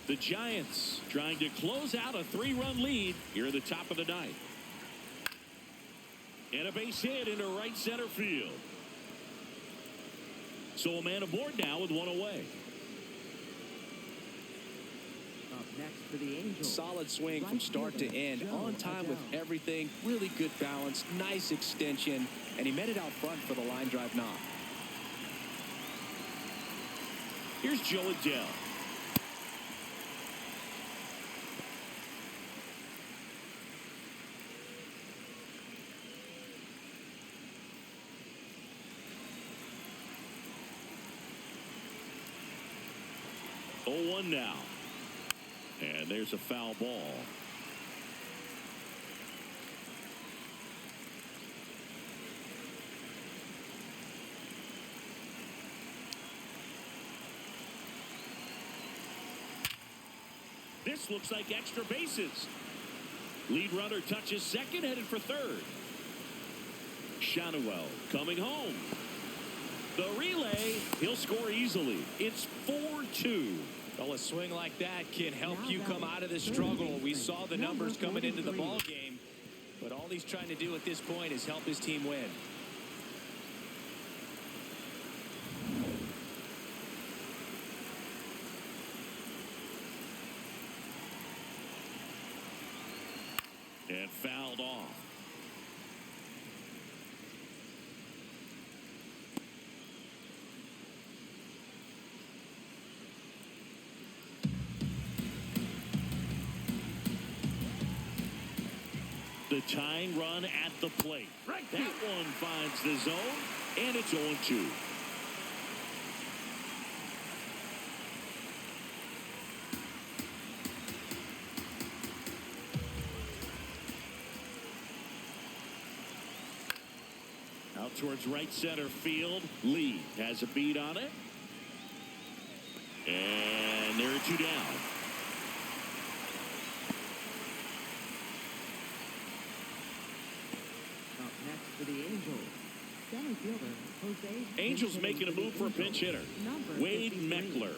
The Giants trying to close out a 3-run lead here at the top of the ninth. And a base hit into right center field. So a man aboard now with one away. Up next for the Angels. Solid swing from start to end. On time with everything. Really good balance. Nice extension. And he met it out front for the line drive knock. Here's Joe Adele. Oh, 1 now. And there's a foul ball. This looks like extra bases. Lead runner touches second, headed for third. Shanuel coming home. The relay, he'll score easily. It's 4-2. Well, a swing like that can help you come out of the struggle. We saw the numbers coming into the ball game, but all he's trying to do at this point is help his team win. And fouled off. The tying run at the plate. That one finds the zone, and it's 0-2. Out towards right center field. Lee has a beat on it. And there are 2 down. Up next for the Angels, center fielder Jose. Angels making a move for a pinch hitter. Wade Meckler.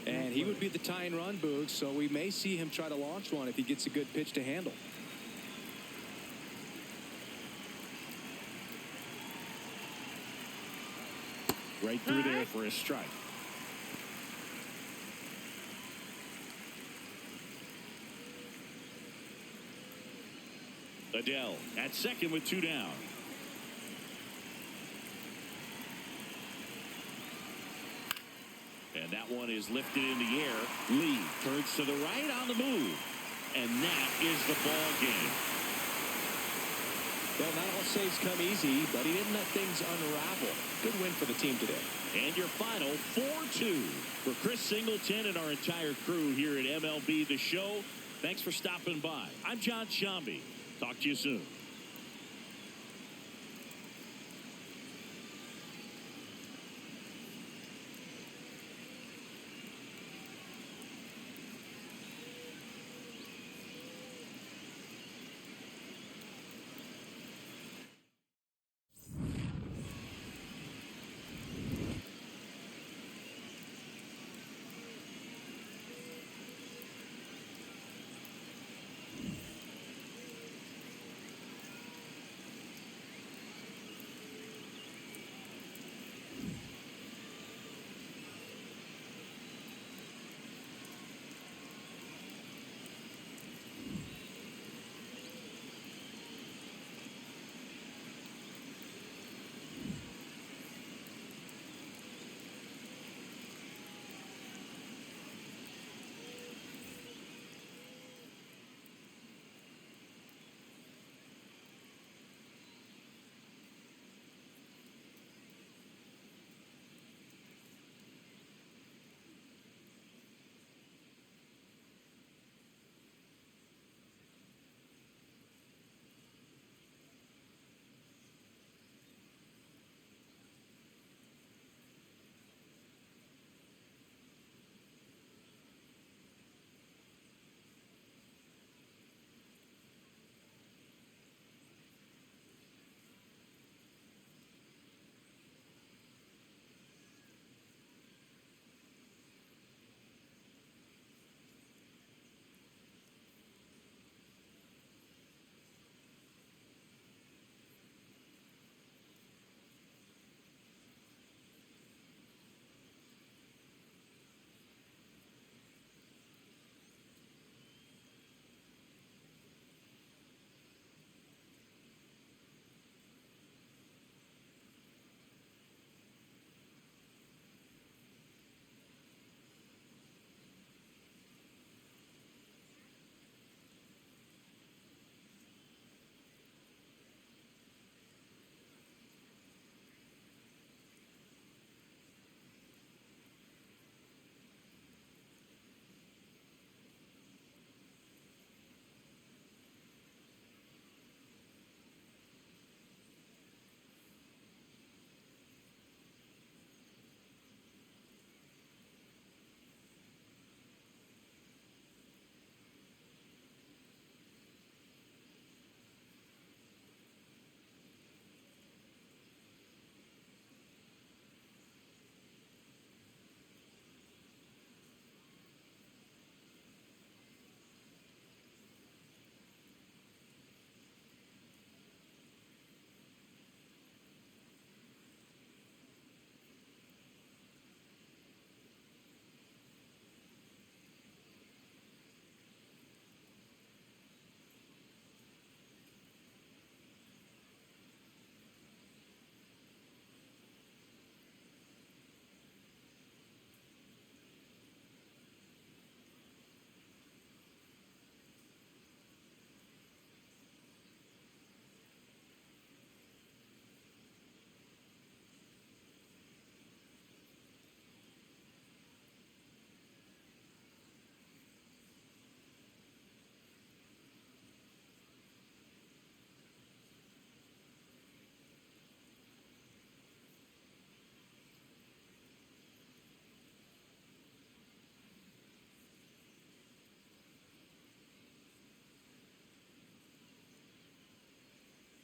And he would be the tying run, Boog, so we may see him try to launch one if he gets a good pitch to handle. Right through there for a strike. Adele at second with 2 down. And that one is lifted in the air. Lee turns to the right on the move. And that is the ball game. Well, not all saves come easy, but he didn't let things unravel. Good win for the team today. And your final 4-2 for Chris Singleton and our entire crew here at MLB The Show. Thanks for stopping by. I'm John Shambi. Talk to you soon.